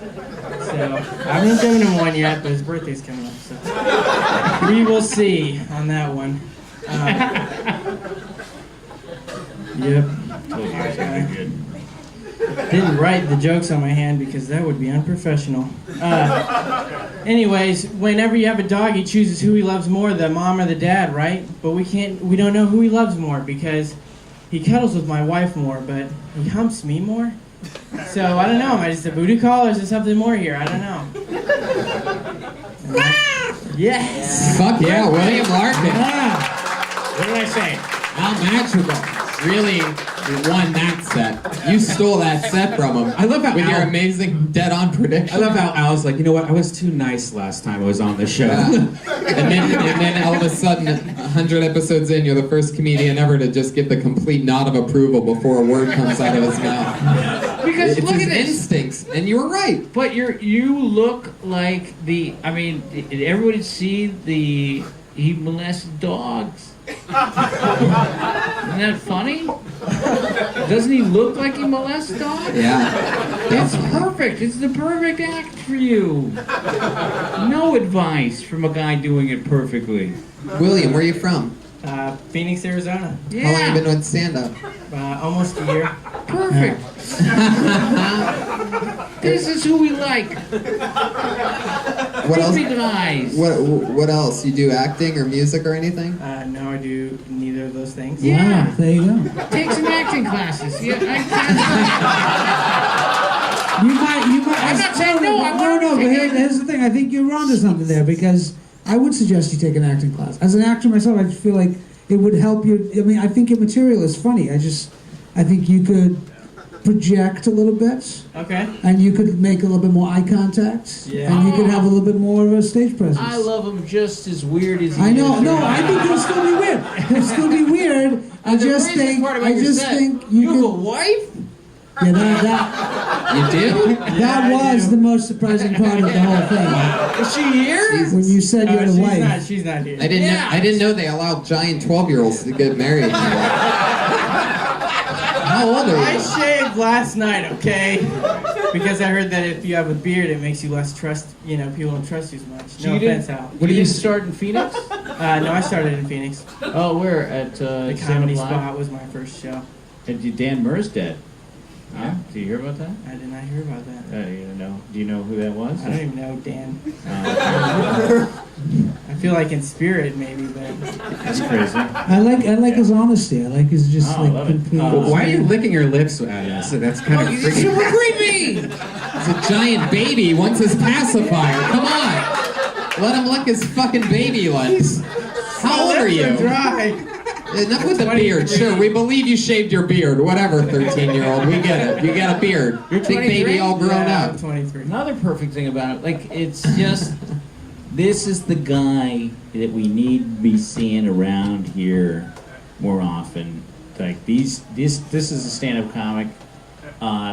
I haven't given him one yet, but his birthday's coming up, so we will see on that one. Yep. Didn't write the jokes on my hand because that would be unprofessional. Anyways, whenever you have a dog, he chooses who he loves more, the mom or the dad, right? But we don't know who he loves more because he cuddles with my wife more, but he humps me more. So I don't know, am I just a voodoo call or is there something more here? I don't know. Yes! Fuck yeah, William Larkin. What did I say? How Madrigal really won that set. You stole that set from him. I love how with your Al- amazing dead-on prediction. I love how Al's like, you know what? I was too nice last time I was on the show. Yeah. and then all of a sudden, 100 episodes in, you're the first comedian ever to just get the complete nod of approval before a word comes out of his mouth. Because It's look his at this. instincts, and you were right. But you look like the. I mean, did everybody see he molested dogs? Isn't that funny? Doesn't he look like he molests dogs? Yeah. It's perfect. It's the perfect act for you. No advice from a guy doing it perfectly. William, where are you from? Phoenix, Arizona. Yeah. How long have you been doing stand-up? Almost a year. Perfect. This is who we like. What else? Perfect eyes. What else? You do acting or music or anything? No, I do neither of those things. Yeah. Wow, there you go. Take some acting classes. Yeah, You might. I'm not saying no, I No, want no. to But take here's the thing. I think you're onto something there because I would suggest you take an acting class. As an actor myself, I just feel like it would help you. I mean, I think your material is funny. I think you could project a little bit, Okay. and you could make a little bit more eye contact, Yeah. and you could have a little bit more of a stage presence. I love him just as weird as he I know. is. No, I think he'll still be weird. He'll still be weird. I The just craziest think. part about I your just set, think you you have a could. wife? Yeah, that You do? that was the most surprising part of the whole thing. Is she here? When you said you had a wife. She's not here. I didn't know they allowed giant 12-year-olds to get married. How old are I you? shaved last night, okay? Because I heard that if you have a beard, it makes you less people don't trust you as much. No offense, Al. What did you start in Phoenix? No, I started in Phoenix. Oh, where? At The Comedy Spot was my first show. And Dan Murr's dead. Huh? Did you hear about that? I did not hear about that. You don't know. Do you know who that was? I don't even know Dan. Uh, I feel like in spirit, maybe, but that's crazy. I like his honesty. I like his just Oh, I like love it. complete. Why are you licking your lips at us? That's kind of It's freaky. super creepy! He's a giant baby. He wants his pacifier. Come on. Let him lick his fucking baby lips. How old are you? dry. Enough with the beard. Sure, we believe you shaved your beard. Whatever, 13-year-old. We get it. You got a beard. You're Big 23? baby all grown Yeah, up. I'm 23. Another perfect thing about it, like, it's just, this is the guy that we need to be seeing around here more often. Like, this is a stand-up comic,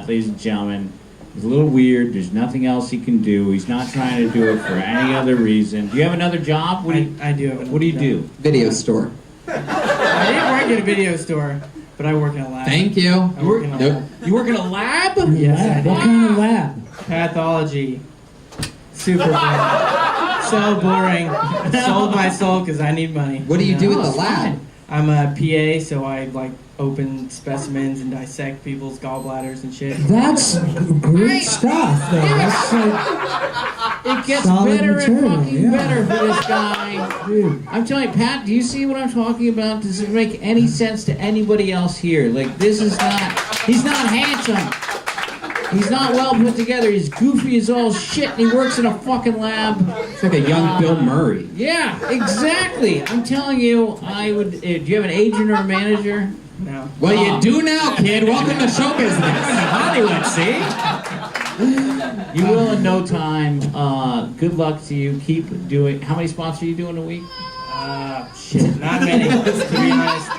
ladies and gentlemen. He's a little weird. There's nothing else he can do. He's not trying to do it for any other reason. Do you have another job? I do have another What do you job. do? Video store. I didn't work at a video store, but I work in a lab. Thank you. I work in a Nope. lab. You work in a lab? Yes, I Lab. do. What kind of lab? Pathology. Super boring. So boring. Sold my soul because I need money. What do you do Oh, at the it's lab? fine. I'm a PA, so I open specimens and dissect people's gallbladders and shit. That's great stuff. Though. That's like, It gets Solid better material, and fucking yeah. better for this guy. dude. I'm telling you, Pat, do you see what I'm talking about? Does it make any sense to anybody else here? Like, this is not, he's not handsome. He's not well put together. He's goofy as all shit, and he works in a fucking lab. It's like a young Bill Murray. Yeah, exactly. I'm telling you, I would. Do you have an agent or a manager? No. Well, you do now, kid. Welcome to show business. Hollywood, see? You will in no time. Good luck to you. Keep doing. How many spots are you doing a week? Shit, not many, to be honest.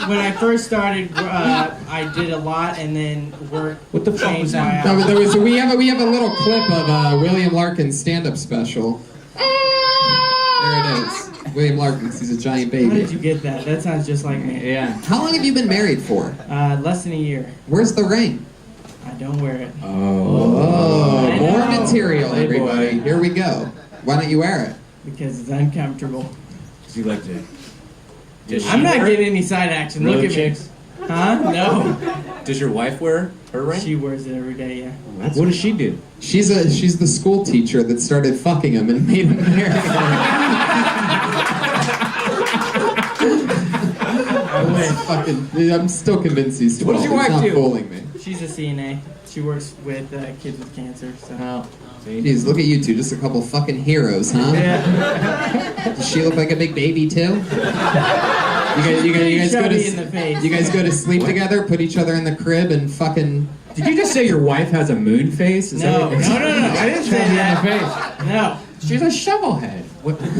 When I first started, I did a lot, and then work What the fuck was changed my that? hours. We have a little clip of William Larkin's stand-up special. There it is. William Larkin, 'cause he's a giant How did baby. you get that? That sounds just like me. Yeah. How long have you been married for? Less than a year. Where's the ring? I don't wear it. Oh, I more know. material, Playboy. everybody. Here we go. Why don't you wear it? Because it's uncomfortable. Do you like to? Does, I'm she, not getting any side action. Road Look at chicks? me. Huh? No. does your wife wear her ring? She wears it every day, yeah. What does she do? She's the school teacher that started fucking him and made him marry I'm still convinced he's 12. What does your He's wife not do? fooling me. She's a CNA. She works with kids with cancer, so. Oh, see? Jeez, look at you two, just a couple fucking heroes, huh? Yeah. Does she look like a big baby too? You guys go Chubby to in the face. you guys go to sleep together, put each other in the crib, and fucking. Did you just say your wife has a moon face? Is No, no, that no, no. I didn't say Chubby that. in the face. No. She's a shovelhead.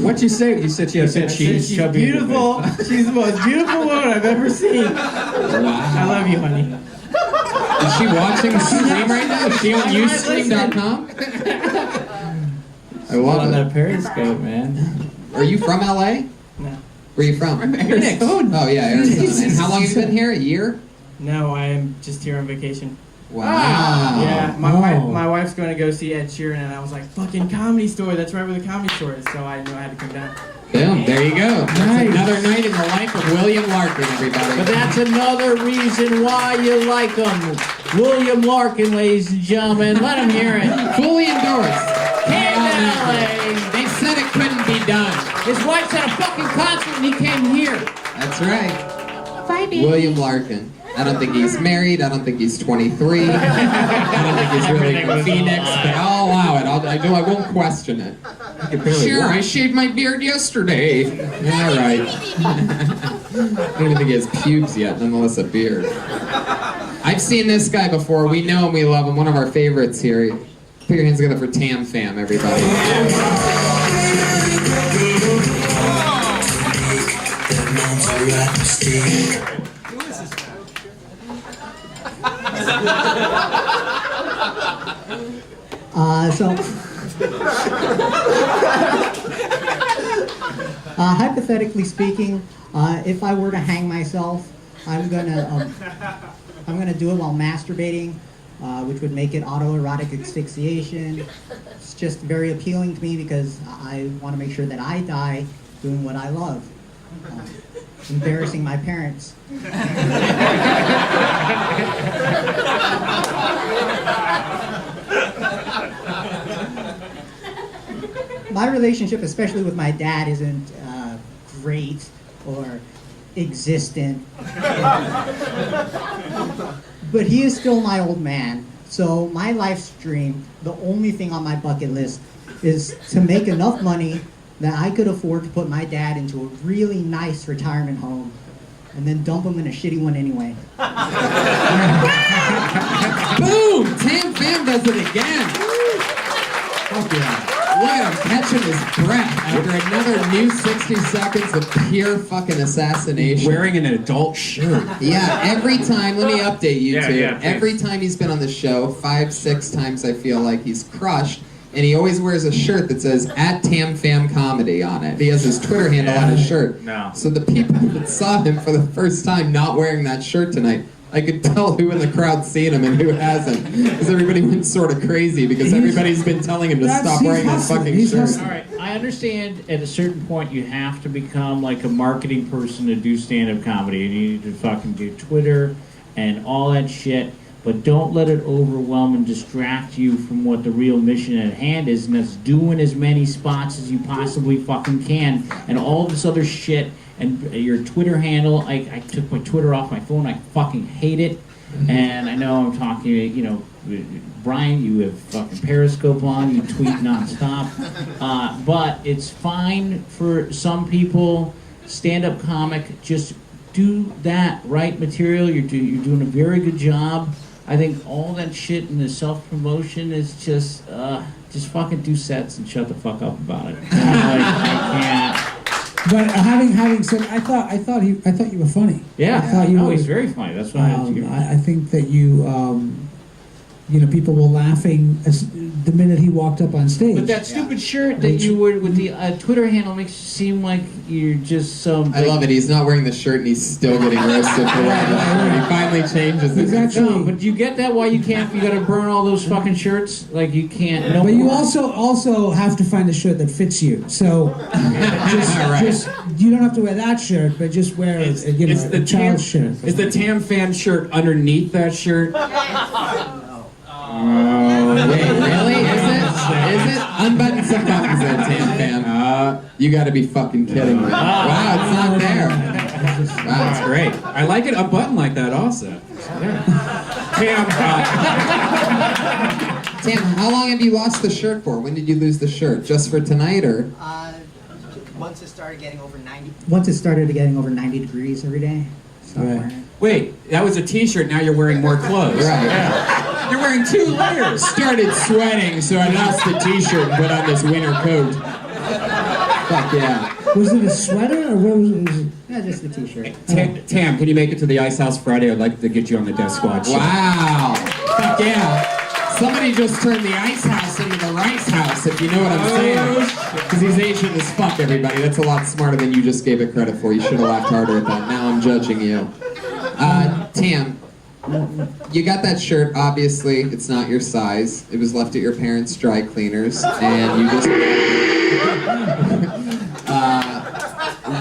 What'd you say? You said she has I said she's chubby in the beautiful. She's the most beautiful woman I've ever seen. I love you, honey. Is she watching the stream right now? Is she on Ustream.com? I love On it. that Periscope, man. Are you from LA? No. Where are you from? Phoenix. Oh yeah, Arizona. And how long have you been here? A year? No, I am just here on vacation. Wow. Yeah, Oh. my wife's going to go see Ed Sheeran, and I was like, fucking Comedy Store. That's right where the Comedy Store is. So I knew I had to come down. Boom. There you go. That's another night in the life of William Larkin, everybody. But that's another reason why you like him. William Larkin, ladies and gentlemen. Let him hear it. Fully endorsed. Came to LA. They said it couldn't be done. His wife's at a fucking concert and he came here. That's right. William Larkin. I don't think he's married. I don't think he's 23. I don't think he's really from Phoenix, but I'll allow it. I won't question it. Sure, I shaved my beard yesterday. All right. I don't even think he has pubes yet, nonetheless a beard. I've seen this guy before. We know him. We love him. One of our favorites here. Put your hands together for Tam Fam, everybody. Hypothetically speaking, if I were to hang myself, I'm gonna do it while masturbating, which would make it autoerotic asphyxiation. It's just very appealing to me because I want to make sure that I die doing what I love, embarrassing my parents. My relationship, especially with my dad, isn't great or existent. But he is still my old man. So my life dream, the only thing on my bucket list, is to make enough money that I could afford to put my dad into a really nice retirement home and then dump him in a shitty one anyway. Boom! Tam Fam does it again. Fuck yeah. Look at him catching his breath after another new 60 seconds of pure fucking assassination. Wearing an adult shirt. Yeah, every time, let me update you two. Yeah, please. Every time he's been on the show, 5-6 times I feel like he's crushed. And he always wears a shirt that says @TamFamComedy on it. He has his Twitter handle on his shirt. No. So the people that saw him for the first time not wearing that shirt tonight, I could tell who in the crowd's seen him and who hasn't. Because everybody went sort of crazy because everybody's been telling him to stop wearing that fucking shirt. All right, I understand at a certain point you have to become like a marketing person to do stand-up comedy. You need to fucking do Twitter and all that shit. But don't let it overwhelm and distract you from what the real mission at hand is, and that's doing as many spots as you possibly fucking can, and all this other shit, and your Twitter handle. I took my Twitter off my phone. I fucking hate it. And I know I'm talking, you know, Brian, you have fucking Periscope on, you tweet nonstop. But it's fine for some people. Stand-up comic, just do that, write material. You're doing a very good job. I think all that shit and the self-promotion is just fucking do sets and shut the fuck up about it. I can't. But having said, I thought you were funny. Yeah, I thought you no, were. he's very funny. That's why I think that you people were laughing the minute he walked up on stage. But that stupid shirt that you wore with the Twitter handle makes you seem like you're just some. I love it. He's not wearing the shirt and he's still getting roasted for wearing the shirt. He finally changes it. No, but do you get that? Why you can't? You got to burn all those fucking shirts. Like you can't. No But you more. also have to find a shirt that fits you. So just you don't have to wear that shirt, but just wear a child's shirt. Is the Tam fan shirt underneath that shirt? Wait, really? Is it? Unbutton some buttons there, Tam fam. You gotta be fucking kidding me. Wow, it's not there. Wow, That's great. I like it a button like that also. Tam, Tam, how long have you lost the shirt for? When did you lose the shirt? Just for tonight, or? Once it started getting over 90 degrees every day. Stopped wearing it. wait, that was a t-shirt, now you're wearing more clothes. Right. Yeah. You're wearing 2 layers. Started sweating, so I lost the t-shirt and put on this winter coat. Fuck yeah. Was it a sweater or what was it? Yeah, just a t-shirt. Tam, can you make it to the Ice House Friday? I'd like to get you on the Death Squad show. Wow. Fuck yeah. Somebody just turned the Ice House into the Rice House, if you know what I'm saying. Because he's Asian as fuck, everybody. That's a lot smarter than you just gave it credit for. You should have laughed harder at that. Now I'm judging you. Tam, you got that shirt. Obviously, it's not your size. It was left at your parents' dry cleaners, and you just...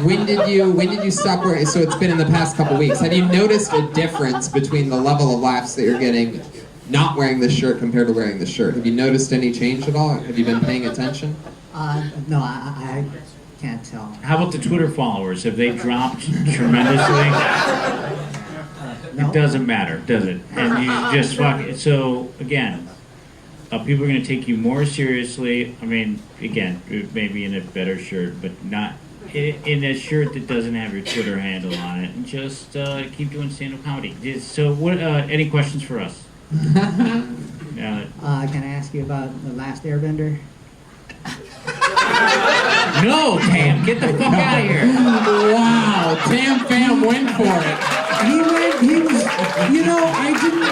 When did you stop wearing it? So it's been in the past couple weeks. Have you noticed a difference between the level of laughs that you're getting not wearing the shirt compared to wearing the shirt? Have you noticed any change at all? Have you been paying attention? No, I can't tell. How about the Twitter followers? Have they dropped tremendously? No. It doesn't matter, does it? And you just fuck it. So again, people are going to take you more seriously. I mean, again, maybe in a better shirt, but not in a shirt that doesn't have your Twitter handle on it. And just keep doing stand-up comedy. So, what? Any questions for us? Can I ask you about The Last Airbender? No, Tam, get the fuck out of here. Wow, Tam fam went for it. He was, I didn't,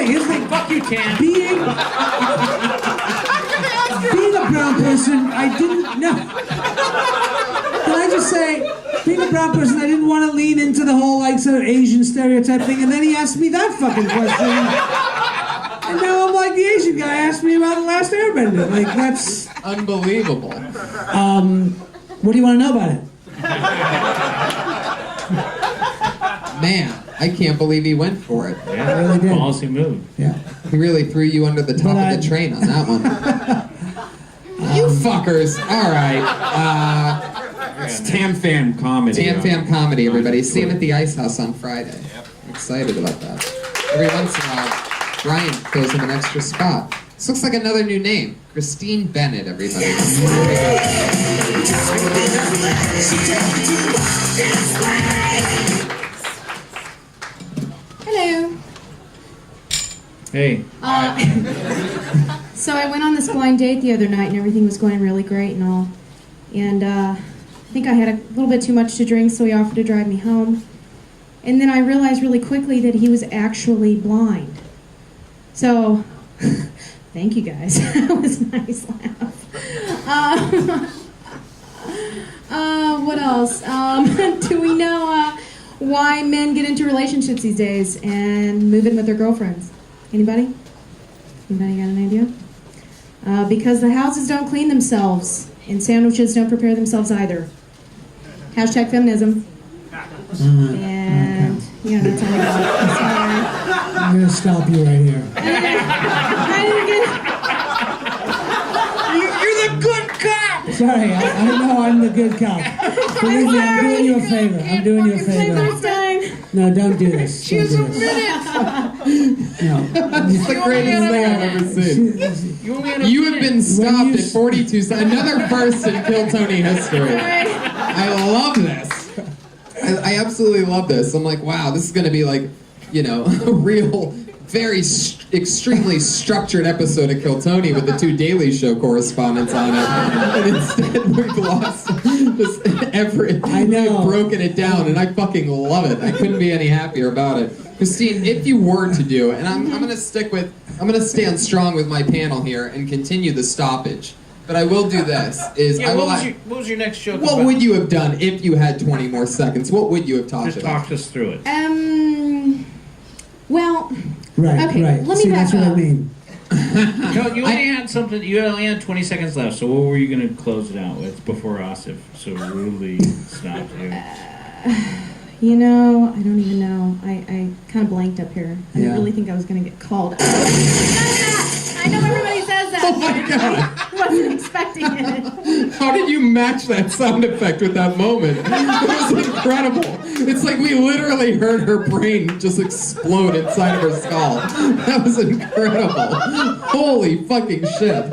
here's the thing, Fuck you, Tam. being a brown person, I didn't, no. Can I just say, being a brown person, I didn't want to lean into the whole, sort of Asian stereotype thing, and then he asked me that fucking question. And now I'm like the Asian guy asked me about The Last Airbender. That's... Unbelievable. What do you want to know about it? Man, I can't believe he went for it. Yeah, I really did. policy move. Yeah. He really threw you under the top of the train on that one. You fuckers. All right. It's Tam Fan Comedy. Tam Fam Comedy, everybody. See him at the Ice House on Friday. I'm excited about that. Every once in a while, Brian fills in an extra spot. This looks like another new name. Christine Bennett, everybody. Hello. Hey. So I went on this blind date the other night and everything was going really great and all. And I think I had a little bit too much to drink, so he offered to drive me home. And then I realized really quickly that he was actually blind. So, thank you guys. That was a nice laugh. What else? Do we know why men get into relationships these days and move in with their girlfriends? Anybody? Anybody got an idea? Because the houses don't clean themselves and sandwiches don't prepare themselves either. Hashtag feminism. And, that's all I got. Sorry. I'm going to stop you right here. I didn't get... You're the good cop! Sorry, I know I'm the good cop. Believe me, I'm doing you a favor. I'm doing you a favor. No, don't do this. She's a minute! No. It's the greatest thing I've ever seen. You have been stopped at 42 seconds. Another first in Kill Tony history. I love this. I absolutely love this. I'm like, wow, this is going to be a real extremely structured episode of Kill Tony with the two Daily Show correspondents on it, and instead we've lost just I know. They've broken it down, and I fucking love it. I couldn't be any happier about it. Christine, if you were to do, and I'm gonna stand strong with my panel here and continue the stoppage. But I will do this. What was your next joke What about? would you have done if you had 20 more seconds? What would you have talked Just about? talk us through it. Well, Right, okay, right. let me See, back that's what I up. mean. No, you only had something. You only had 20 seconds left. So what were you going to close it out with before Aasif so rudely stopped you? You know, I don't even know. I kind of blanked up here. I didn't Yeah. really think I was going to get called. I know everybody says that. Oh my God. I wasn't expecting it. How did you match that sound effect with that moment? It was incredible. It's like we literally heard her brain just explode inside of her skull. That was incredible. Holy fucking shit.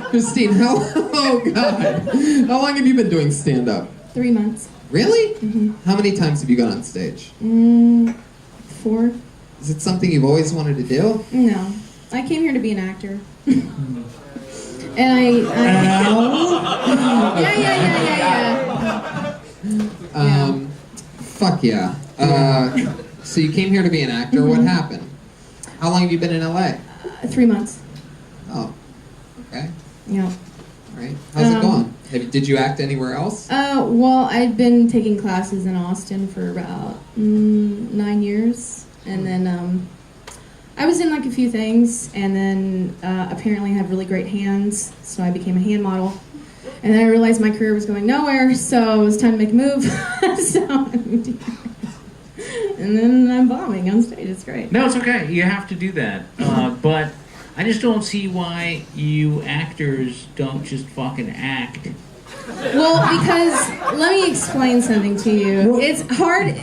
Christine, oh God. How long have you been doing stand-up? 3 months. Really? How many times have you gone on stage? 4. Is it something you've always wanted to do? No. I came here to be an actor. And yeah. Fuck yeah. So you came here to be an actor. What happened? How long have you been in LA? 3 months. Oh, okay. Yeah. All right. How's it going? Did you act anywhere else? Well, I'd been taking classes in Austin for about 9 years, and then I was in like a few things, and then apparently I have really great hands, so I became a hand model. And then I realized my career was going nowhere, so it was time to make a move. And then I'm bombing on stage. It's great. No, it's okay. You have to do that. But I just don't see why you actors don't just fucking act. Well, because let me explain something to you. It's hard.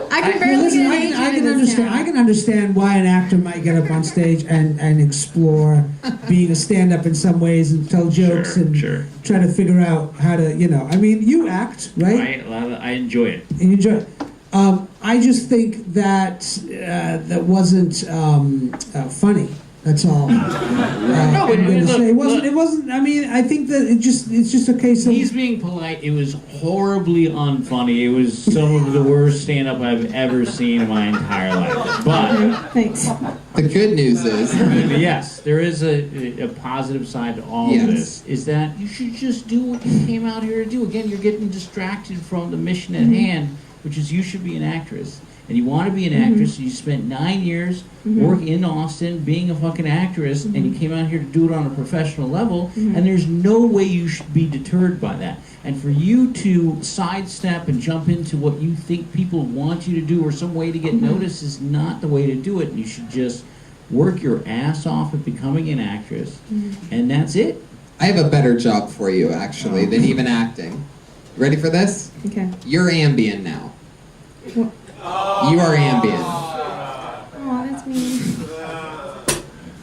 I can barely Listen, get an I agent can in this understand. town. I can understand why an actor might get up on stage and explore being a stand-up in some ways and tell jokes Sure. try to figure out how to, I mean, you act, right? I enjoy it. And you enjoy it. I just think that that wasn't funny. That's all. No, but I'm gonna look, say. look. It wasn't. I mean, I think that it's just a case of. He's being polite. It was horribly unfunny. It was some of the worst stand-up I've ever seen in my entire life. But Thanks. The good news is, yes, there is a positive side to all of this. Is that you should just do what you came out here to do. Again, you're getting distracted from the mission at hand, which is you should be an actress. And you want to be an actress, and you spent 9 years working in Austin, being a fucking actress, and you came out here to do it on a professional level, and there's no way you should be deterred by that. And for you to sidestep and jump into what you think people want you to do or some way to get noticed is not the way to do it. You should just work your ass off at becoming an actress, and that's it. I have a better job for you, actually, than even acting. Ready for this? Okay. You're Ambien now. You are Ambien. Oh, that's mean.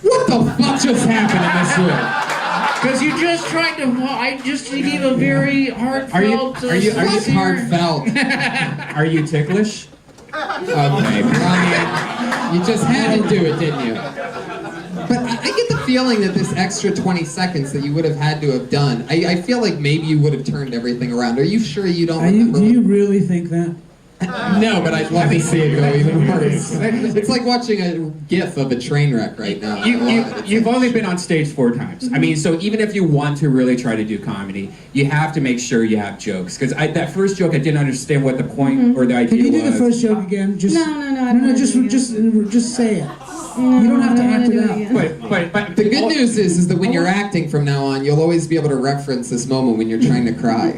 What the fuck just happened in this room? Because you just tried to. I just gave a very heartfelt. Are you Heartfelt. Are you ticklish? Okay, Brian, you just had to do it, didn't you? But I get the feeling that this extra 20 seconds that you would have had to have done, I feel like maybe you would have turned everything around. Are you sure you don't remember? Do you really think that? No, but I'd love to see it go even worse. It's like watching a GIF of a train wreck right now. You've only been on stage 4 times. I mean, so even if you want to really try to do comedy, you have to make sure you have jokes. Because that first joke, I didn't understand what the point or the idea was. Can you do the first joke again? Just, No, I don't just say it. You don't have to act it out. But The good news is that when you're acting from now on, you'll always be able to reference this moment when you're trying to cry.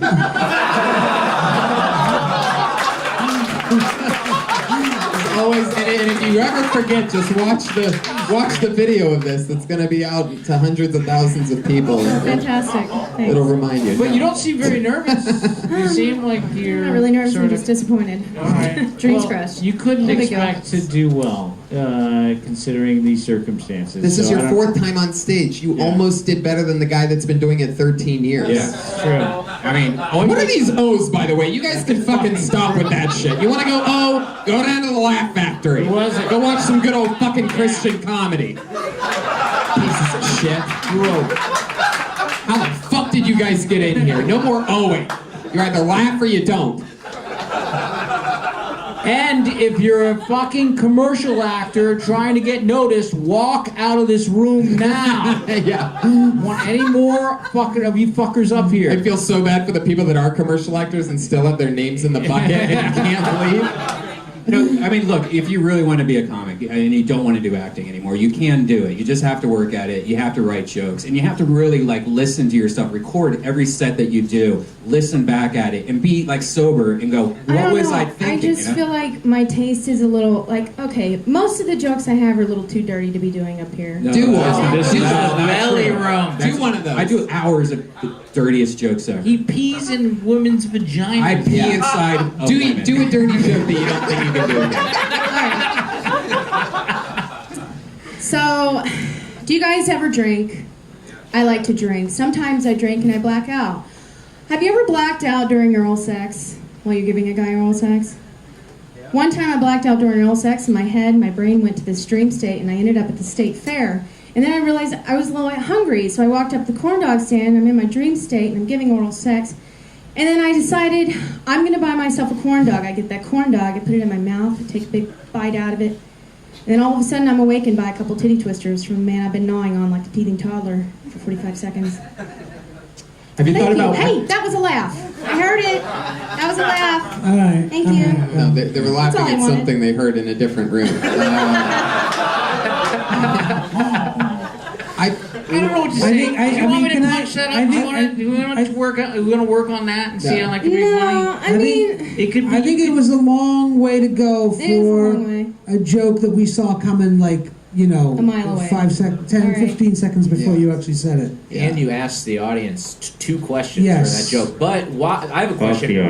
always, and if you ever forget, just watch the video of this. That's going to be out to hundreds of thousands of people. Fantastic. Thanks. It'll remind you. But you don't seem very nervous. You seem like you're I'm not really nervous. I'm sort just of. disappointed. All right. Dreams Well, crushed. You couldn't There we go. expect to do well, considering these circumstances. This is So your I don't- 4th time on stage. You almost did better than the guy that's been doing it 13 years. Yeah. True. I mean, What are these O's, by the way? You guys can fucking stop with that shit. You want to go O? Go down to the Laugh Factory. Who was it? Go watch some good old fucking Christian comedy. Pieces of shit. How the fuck did you guys get in here? No more O'ing. You either laugh or you don't. And if you're a fucking commercial actor trying to get noticed, walk out of this room now. Yeah. Want any more fucking of you fuckers up here? I feel so bad for the people that are commercial actors and still have their names in the bucket and can't leave. No, I mean, look, if you really want to be a comic and you don't want to do acting anymore, you can do it. You just have to work at it. You have to write jokes. And you have to really, like, listen to yourself. Record every set that you do. Listen back at it. And be, like, sober and go, what was I thinking? I just feel like my taste is a little, like, okay, most of the jokes I have are a little too dirty to be doing up here. No, Do that's one. not- This Do is one. a belly room. Do one of those. I do hours of the dirtiest jokes ever. He pees in women's vaginas. I pee Yeah. inside of Do women. a dirty joke that you don't think you can do again. So, do you guys ever drink? I like to drink. Sometimes I drink and I black out. Have you ever blacked out during oral sex while you're giving a guy oral sex? One time I blacked out during oral sex, and my brain went to this dream state, and I ended up at the state fair. And then I realized I was a little hungry, so I walked up to the corn dog stand. I'm in my dream state, and I'm giving oral sex. And then I decided I'm going to buy myself a corn dog. I get that corn dog, I put it in my mouth, I take a big bite out of it. And then all of a sudden I'm awakened by a couple titty twisters from a man I've been gnawing on like a teething toddler for 45 seconds. Have you Thank thought you. about... Hey, that was a laugh. I heard it. That was a laugh. All right. Thank all you. right. No, they were laughing all I at wanted. something they heard in a different room. I don't know what to I say. think- I Do you want mean, me to can I- punch that up? I Do you think- want to work on? We want to work on that and see how that could be No, funny. I mean, It could be. I think it was a long way to go it is a for long way. a joke that we saw coming, like, you know, A mile away. 10, All right. 15 seconds before Yeah. you actually said it. And you asked the audience 2 questions Yes. for that joke. But why? I have a question. the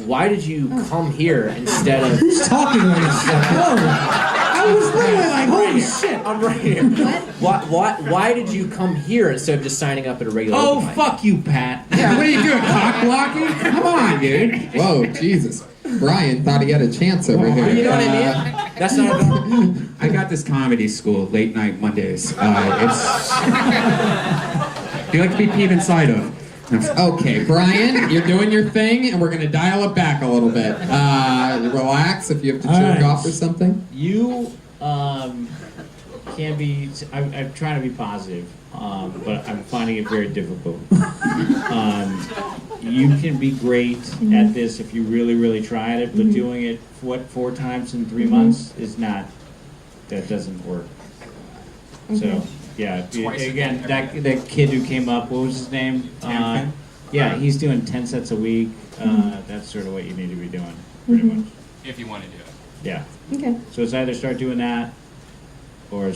Why did you come here instead of? Who's talking right now? Oh, I was literally like, holy shit. I'm right here. Why did you come here instead of just signing up at a regular? Oh open mic? fuck you, Pat. Yeah, what are you doing, cock blocking? Come on, dude. Whoa, Jesus. Brian thought he had a chance over here. You know what I mean? That's not about. I got this comedy school, late night Mondays. Do you like to be peed inside of? Okay, Brian, you're doing your thing, and we're going to dial it back a little bit. Relax if you have to All jerk right. off or something. You can be. I'm trying to be positive, but I'm finding it very difficult. You can be great at this if you really, really try at it, but doing it 4 times in 3 months is not. That doesn't work. So yeah, again, that kid who came up, what was his name? Yeah, he's doing 10 sets a week. That's sort of what you need to be doing, pretty much. If you want to do it. Yeah. Okay. So it's either start doing that, or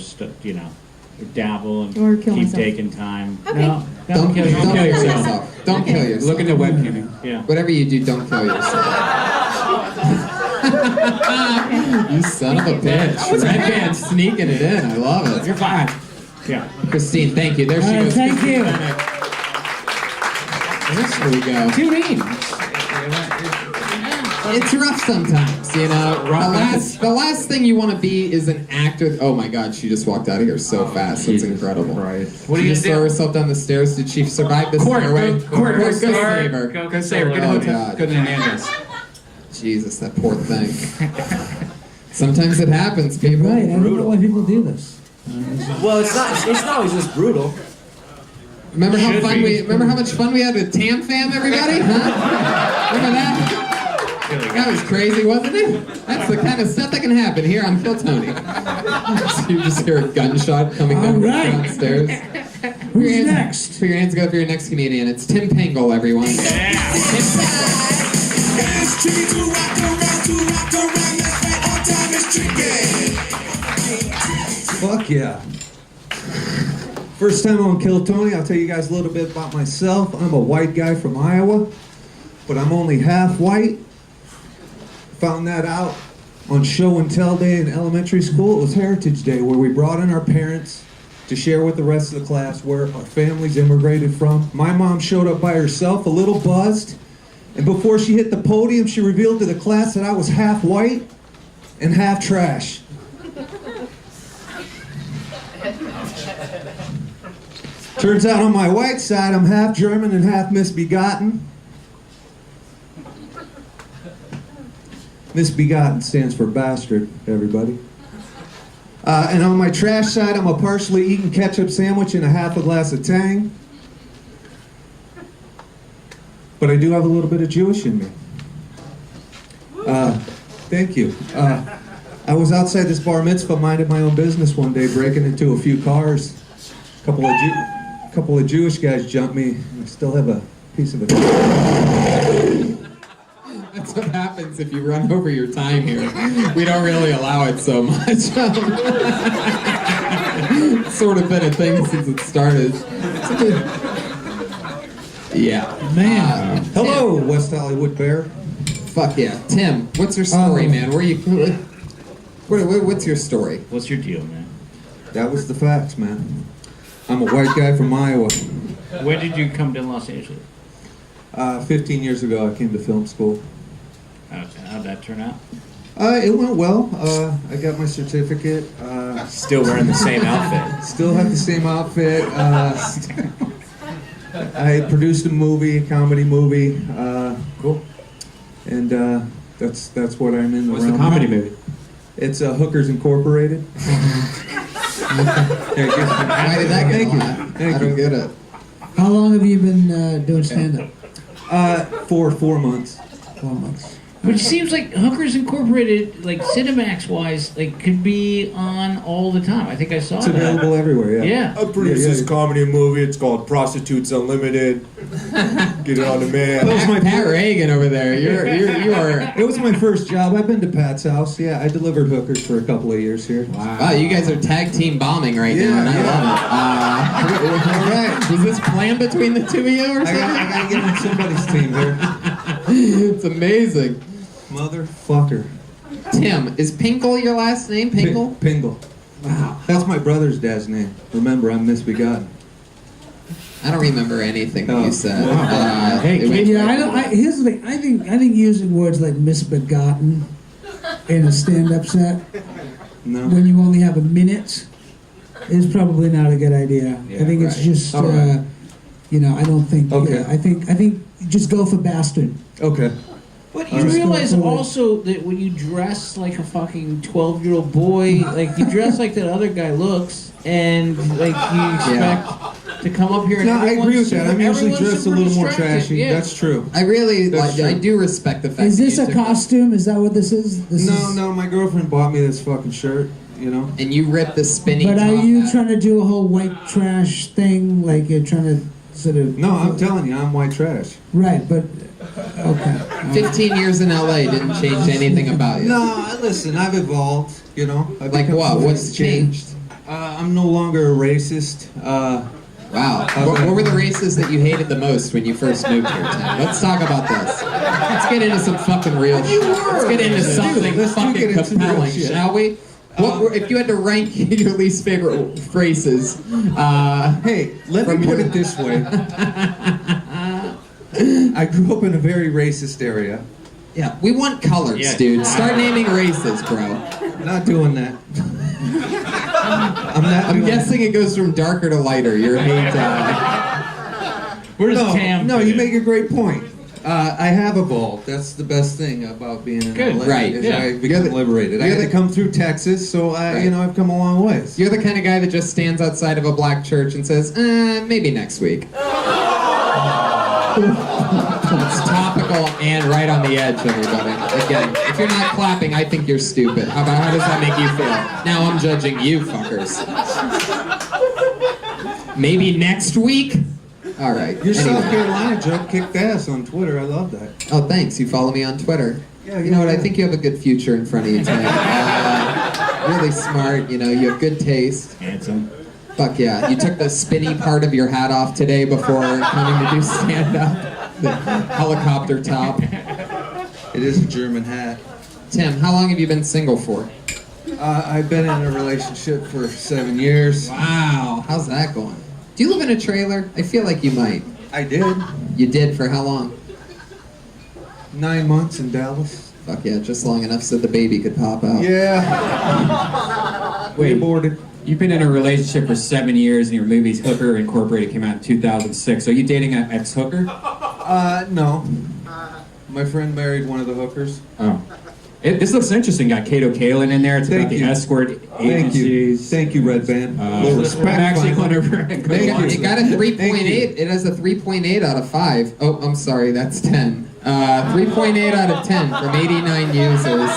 dabble and Or kill keep myself. taking time. Okay. No, don't kill yourself. Don't kill yourself. Look into webcamming. Yeah. Whatever you do, don't kill yourself. You son of a bitch. Red Band sneaking it in. I love it. You're fine. Yeah. Christine, thank you. There she All right, goes. thank Christine you. Bennett. There we go. Too mean. It's rough sometimes, you know. The last thing you want to be is an actor. Oh my God, she just walked out of here so fast. That's incredible. Right. What did you just throw herself down the stairs? Did she survive the stairway? Court, Go save her. Go save her. Go to Oh, hotel. God. Go to Nando's. Jesus, that poor thing. Sometimes it happens, people. Right, I don't know why people do this. Well, it's not. It's not always just brutal. Remember how much fun we had with Tam Fam, everybody? Huh? Remember that? That was crazy, wasn't it? That's the kind of stuff that can happen here on Kill Tony. So you just hear a gunshot coming down the All right. downstairs. Who's next? Put your hands together for your next comedian. It's Tim Pengle, everyone. It's tricky to rock around, let's right on Fuck yeah. First time on Kill Tony, I'll tell you guys a little bit about myself. I'm a white guy from Iowa, but I'm only half white. Found that out on show and tell day in elementary school. It was Heritage Day, where we brought in our parents to share with the rest of the class where our families immigrated from. My mom showed up by herself, a little buzzed, and before she hit the podium, she revealed to the class that I was half white and half trash. Turns out on my white side, I'm half German and half misbegotten. Misbegotten stands for bastard, everybody. And on my trash side, I'm a partially eaten ketchup sandwich and a half a glass of Tang. But I do have a little bit of Jewish in me. Thank you. I was outside this bar mitzvah minding my own business one day, breaking into a few cars. A couple of Jewish guys jumped me. I still have a piece of it. That's what happens if you run over your time here. We don't really allow it so much. It's sort of been a thing since it started. Yeah. Man. Hello, West Hollywood Bear. Fuck yeah. Tim, what's your story, man? What's your story? What's your deal, man? That was the facts, man. I'm a white guy from Iowa. When did you come to Los Angeles? 15 years ago, I came to film school. How'd that turn out? It went well. I got my certificate. Still wearing the same outfit. Still have the same outfit. I produced a movie, a comedy movie. Cool. And that's what I'm in the What's realm. the comedy movie? It's Hookers Incorporated. Why did that get I don't get it. How long have you been doing stand-up? For 4 months. 4 months. Which seems like Hookers Incorporated, like Cinemax-wise, like could be on all the time. I think I saw It's that. available everywhere, yeah. Yeah. I produced this comedy movie. It's called Prostitutes Unlimited. Get it on demand. That was my Pat Reagan over there. You are. It was my first job. I've been to Pat's house. Yeah, I delivered hookers for a couple of years here. Wow, you guys are tag team bombing right now, and I love it. All right. Was this planned between the two of you or I something? gotta get on somebody's team here. It's amazing. Motherfucker. Tim, is Pinkle your last name? Pinkle? Pingle. Wow. That's my brother's dad's name. Remember, I'm misbegotten. I don't remember anything that you said. Yeah, I don't. Here's the thing. I think using words like misbegotten in a stand-up set No. when you only have a minute is probably not a good idea. Yeah, I think it's right. just, All right. I don't think. Okay. I think just go for bastard. Okay. But you Alright. realize Go forward. also that when you dress like a fucking 12-year-old boy, like you dress like that other guy looks, and like you expect to come up here and No, I agree with that. I'm usually everyone's dressed a super little more distracted, trashy. yeah. That's true. I really, That's I true. do respect the fact Is this that a you took costume? Is that what this is? No, my girlfriend bought me this fucking shirt, you know? And you ripped the spinning But are top you hat. trying to do a whole white trash thing? Like you're trying to sort of. No, I'm telling you, I'm white trash. Right, but okay. 15 years in LA didn't change anything about you. No, listen, I've evolved, you know? I've Like become what? What's sophisticated. changed? I'm no longer a racist. Wow. What were the races that you hated the most when you first moved here, Tim? Let's talk about this. Let's get into some fucking real shit. Let's get into something Let's fucking get into real compelling, shit. shall we? What were, if you had to rank your least favorite phrases? Hey, let From me put your- it this way. I grew up in a very racist area. Yeah, we want colors, Yeah. dude. Start naming races, bro. Not doing that. I'm guessing it goes from darker to lighter. Your hate. Where's No, Tam? no, fit you in? make a great point. I have evolved. That's the best thing about being in Good. LA. Right, is yeah. I become liberated. I you're had to the- come through Texas, so Right. I've come a long ways. You're the kind of guy that just stands outside of a black church and says, maybe next week. It's topical and right on the edge, everybody. Again, if you're not clapping, I think you're stupid. How does that make you feel? Now I'm judging you fuckers. Maybe next week? Alright. Your South Anyway. Carolina joke kicked ass on Twitter. I love that. Oh, thanks. You follow me on Twitter. Yeah, You know what? I think you have a good future in front of you, Tim. Really smart. You know, you have good taste. Handsome. Fuck yeah! You took the spinny part of your hat off today before coming to do stand-up. The helicopter top. It is a German hat. Tim, how long have you been single for? I've been in a relationship for 7 years. Wow, how's that going? Do you live in a trailer? I feel like you might. I did. You did for how long? 9 months in Dallas. Fuck yeah, just long enough so the baby could pop out. Yeah. We Wait. aborted. You've been in a relationship for 7 years, and your movie's Hooker Incorporated came out in 2006. Are you dating an ex-hooker? No. My friend married one of the hookers. Oh. This looks interesting. Got Kato Kalin in there. It's about Thank the you. escort Thank you. agencies. Thank you, Red Band. I'm respect, actually finally. going to It got a 3.8. It has a 3.8 out of 5. Oh, I'm sorry, that's 10. 3.8 out of 10 from 89 users.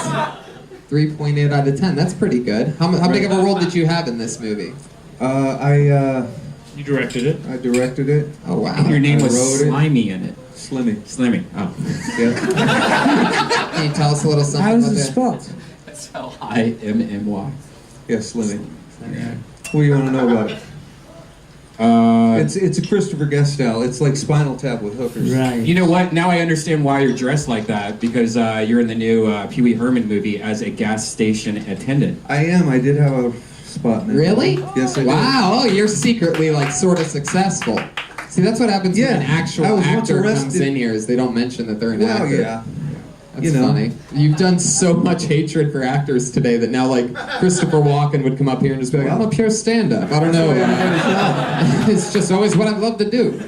3.8 out of 10. That's pretty good. How big of a role did you have in this movie? You directed it. I directed it. Oh wow. And your name I was wrote it. Slimy in it. Slimmy. Slimmy. Oh. Yeah. Can you tell us a little something How is about it that? spelled? That's L-I-M-M-Y. Yeah, Slimmy. What do you want to know about it? It's a Christopher Guest style. It's like Spinal Tap with hookers. Right. You know what? Now I understand why you're dressed like that, because you're in the new Pee Wee Herman movie as a gas station attendant. I am. I did have a spot in it. Really? Yes, I did. Wow. Oh, you're secretly like sort of successful. See, that's what happens Yeah, when an actual I was once actor comes arrested. in here is they don't mention that they're an Well, actor. yeah. That's You know. funny. You've done so much hatred for actors today that now, like, Christopher Walken would come up here and just be like, I'm a pure stand-up. I don't know. It's just always what I've loved to do.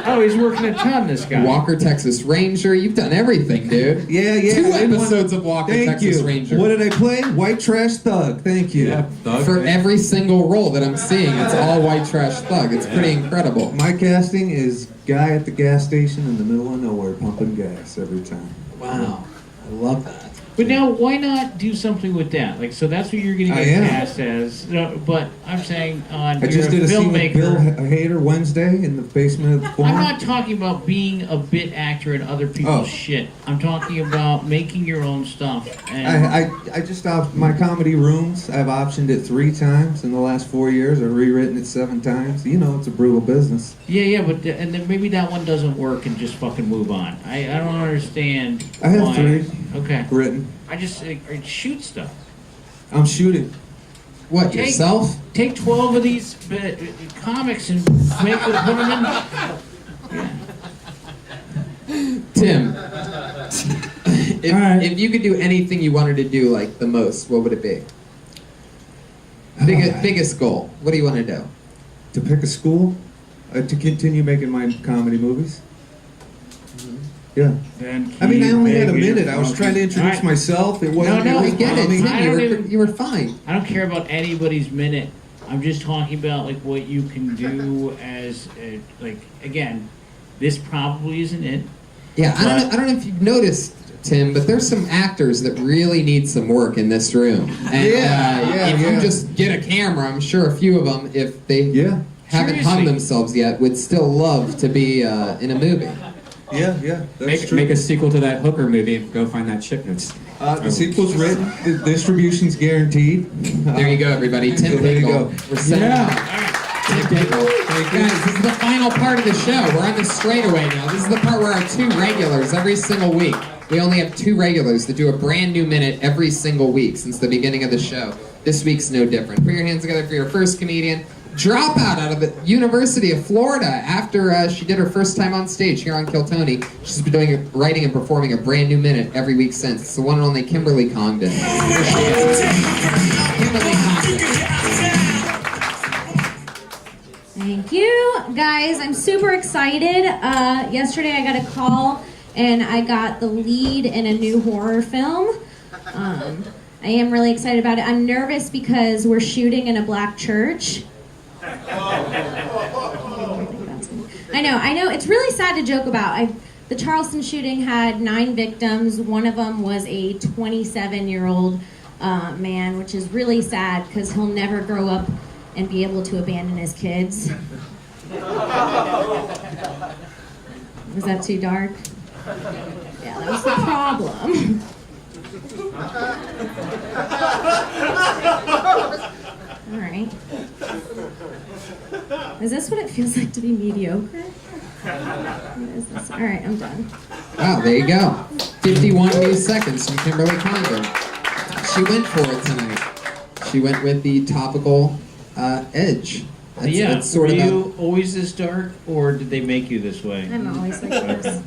Oh, he's working a ton, this guy. Walker, Texas Ranger. You've done everything, dude. Yeah. 2 I did one- episodes of Walker, Thank Texas you. Ranger. What did I play? White Trash Thug. Thank you. Yeah, Thug. For every single role that I'm seeing, it's all white trash thug. It's pretty incredible. My casting is guy at the gas station in the middle of nowhere pumping gas every time. Wow. I love that. But now, why not do something with that? Like, so that's what you're going to I get am. cast as. No, but I'm saying, I you're just a did a scene with filmmaker. Bill Hader Wednesday in the basement of the barn. I'm not talking about being a bit actor in other people's Oh. shit. I'm talking about making your own stuff. And I just my comedy rooms. I've optioned it 3 times in the last 4 years. I've rewritten it 7 times. You know, it's a brutal business. yeah, but and then maybe that one doesn't work and just fucking move on. I don't understand. I have why. 3 Okay. written. I just shoot stuff. I'm shooting. What, Take- yourself? Take 12 of these comics and put them in. Tim, if, All right. if you could do anything you wanted to do, like, the most, what would it be? Biggest goal. What do you want to do? To pick a school, to continue making my comedy movies. Yeah. Then I mean, I only had a keep minute. I was trying to introduce Alright. myself. It wasn't. No, We get it, funny. Tim. I You don't were, even- you were fine. I don't care about anybody's minute. I'm just talking about like what you can do as like again. This probably isn't it. Yeah, I don't know if you've noticed, Tim, but there's some actors that really need some work in this room. And if you just get a camera, I'm sure a few of them, if they haven't hung Seriously. themselves yet, would still love to be in a movie. Yeah, that's true. Make a sequel to that Hooker movie and go find that chick that's... The sequel's written. The distribution's guaranteed. There you go, everybody. Tim So there you Pickle. go. We're setting up. Tim Pickle. Guys, this is the final part of the show. We're on the straightaway now. This is the part where our 2 regulars every single week. We only have 2 regulars that do a brand new minute every single week since the beginning of the show. This week's no different. Put your hands together for your first comedian. Dropout out of the University of Florida after she did her first time on stage here on Kill Tony. She's been writing and performing a brand new minute every week since. It's the one and only Kimberly Congdon. Here she is. Kimberly Congdon. Thank you, guys. I'm super excited. Yesterday I got a call and I got the lead in a new horror film. I am really excited about it. I'm nervous because we're shooting in a black church. I know. It's really sad to joke about. The Charleston shooting had 9 victims. One of them was a 27-year-old man, which is really sad because he'll never grow up and be able to abandon his kids. Was that too dark? Yeah, that was the problem. All right. Is this what it feels like to be mediocre? What is this? All right, I'm done. Wow, there you go. 51 new seconds from Kimberly Condon. She went for it tonight. She went with the topical edge. That's were sort of you always this dark, or did they make you this way? I'm always like this.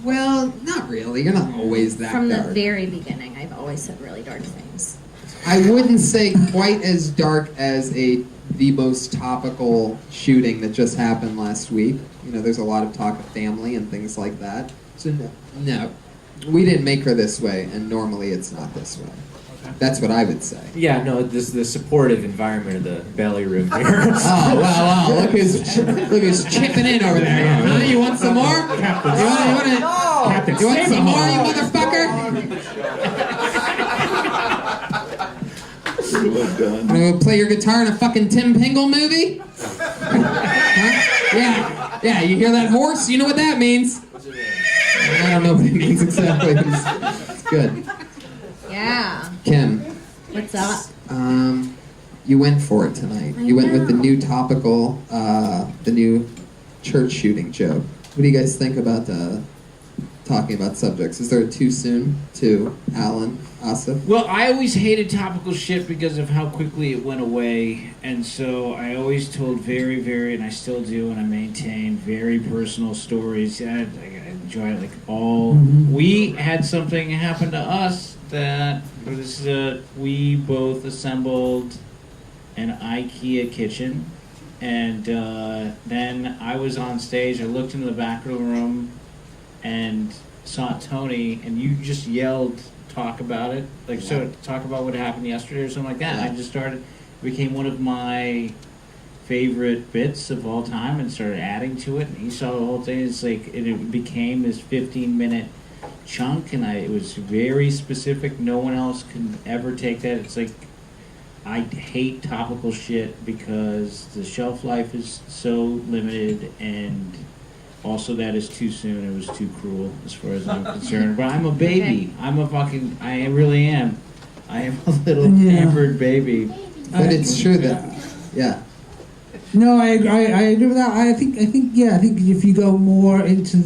Well, not really. You're not always that From dark. the very beginning, I've always said really dark things. I wouldn't say quite as dark as the most topical shooting that just happened last week. You know, there's a lot of talk of family and things like that. So no, we didn't make her this way, and normally it's not this way. That's what I would say. Yeah, no, this is the supportive environment of the belly room here. Oh, wow, look who's chipping in over there. Huh? You want some more? You want some more, you motherfucker? I'm gonna play your guitar in a fucking Tim Pingle movie? Huh? Yeah, you hear that horse? You know what that means. I don't know what it means exactly. It's good. Yeah. Kim. What's up? You went for it tonight. You went with the new topical, the new church shooting joke. What do you guys think about talking about subjects? Is there a too soon to Alan, Aasif? Well, I always hated topical shit because of how quickly it went away, and so I always told very, very, and I still do, and I maintain very personal stories. I enjoy it, like all. We had something happen to us that we both assembled an IKEA kitchen, and then I was on stage. I looked into the back of the room and saw Tony, and you just yelled, "Talk about it!" Like, so talk about what happened yesterday or something like that. And I just started. It became one of my favorite bits of all time, and started adding to it. And he saw the whole thing. It's like it became this 15-minute chunk, and it was very specific. No one else can ever take that. It's like, I hate topical shit because the shelf life is so limited, and also that is too soon. It was too cruel as far as I'm concerned. But I'm a baby. I really am. I am a little pampered baby. But it's true that, yeah. No, I agree with that. I think if you go more into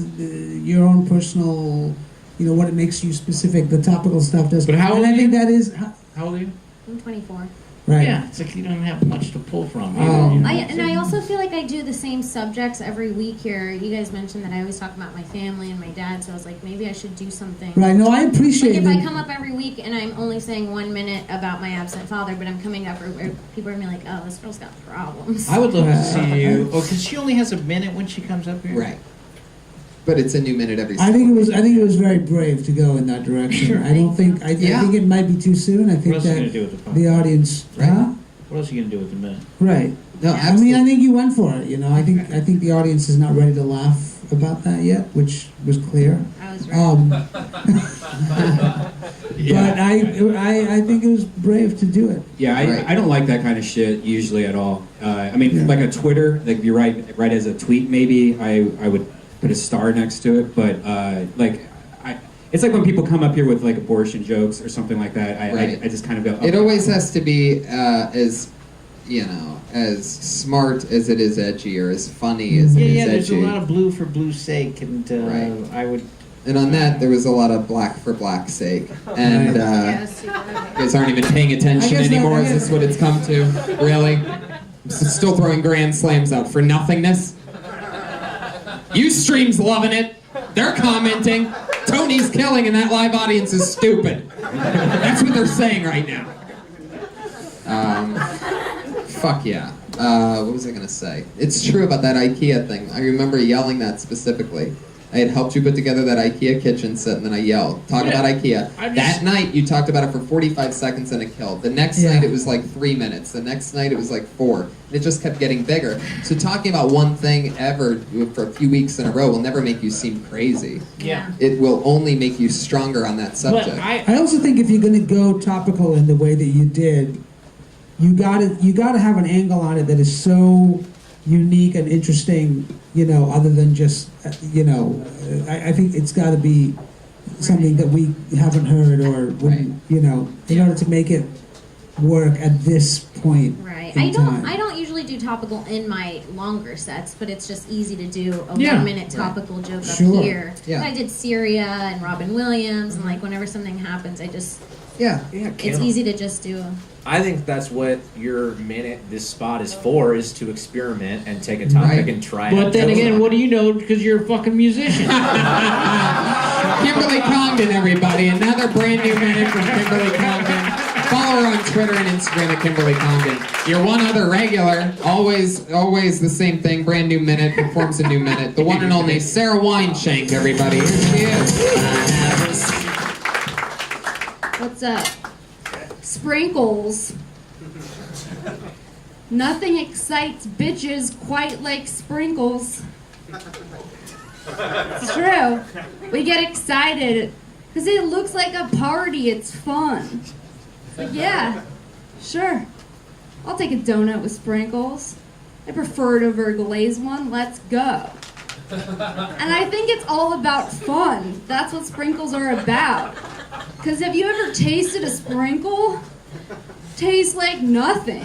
your own personal, what it makes you specific, the topical stuff does. But how old and I think that is How old are you? I'm 24. right. Yeah, it's like you don't have much to pull from. I also feel like I do the same subjects every week here. You guys mentioned that I always talk about my family and my dad, so I was like, maybe I should do something. Right. No, I appreciate Like if that. I come up every week and I'm only saying 1 minute about my absent father, but I'm coming up where people are gonna be like, oh, this girl's got problems. I would love to see you. Oh, because she only has a minute when she comes up here. Right. But it's a new minute every I think it was very brave to go in that direction. Sure. I don't think I think it might be too soon. I think What else are you that gonna do with the the audience, Right. huh? What else are you gonna do with the minute? Right. No, I mean, I think you went for it. I think the audience is not ready to laugh about that yet, which was clear. I was right. But I think it was brave to do it. Yeah, I don't like that kind of shit usually at all. I mean, like a Twitter, like if you write as a tweet, maybe I would put a star next to it. But it's like when people come up here with like abortion jokes or something like that. I just kind of go. It always has to be as smart as it is edgy, or as funny as it is edgy. There's a lot of blue for blue's sake, and I would. And on that, there was a lot of black for black's sake. And you guys aren't even paying attention anymore. Is this what it's come to? Really? I'm still throwing grand slams out for nothingness? Ustream's loving it. They're commenting. Tony's killing, and that live audience is stupid. That's what they're saying right now. Fuck yeah. What was I going to say? It's true about that IKEA thing. I remember yelling that specifically. I had helped you put together that IKEA kitchen set, and then I yelled, talk about IKEA. That night, you talked about it for 45 seconds, and it killed. The next night, it was like 3 minutes. The next night, it was like 4. And it just kept getting bigger. So talking about one thing ever for a few weeks in a row will never make you seem crazy. Yeah. It will only make you stronger on that subject. I also think if you're going to go topical in the way that you did, you got to have an angle on it that is so unique and interesting, other than just, I think it's got to be something that we haven't heard or wouldn't, you know, in order to make it work at this point. Right. in time. I don't usually do topical in my longer sets, but it's just easy to do a Yeah. 1 minute topical joke Sure. up here. Yeah. I did Syria and Robin Williams, and like whenever something happens, I just Yeah. it's Kim. easy to just do. I think that's what your minute, this spot is for, is to experiment and take a topic Right. and try it. But then out. again, what do you know? Because you're a fucking musician. Kimberly Congdon, everybody. Another brand new minute from Kimberly Congdon. Follow her on Twitter and Instagram at Kimberly Congdon. Your one other regular, always the same thing. Brand new minute, performs a new minute. The one and only Sarah Wineshank, everybody. Here she is. What's up? Sprinkles. Nothing excites bitches quite like sprinkles. It's true. We get excited because it looks like a party. It's fun. It's like, yeah, sure. I'll take a donut with sprinkles. I prefer it over a glazed one. Let's go. And I think it's all about fun. That's what sprinkles are about. Because have you ever tasted a sprinkle? Tastes like nothing.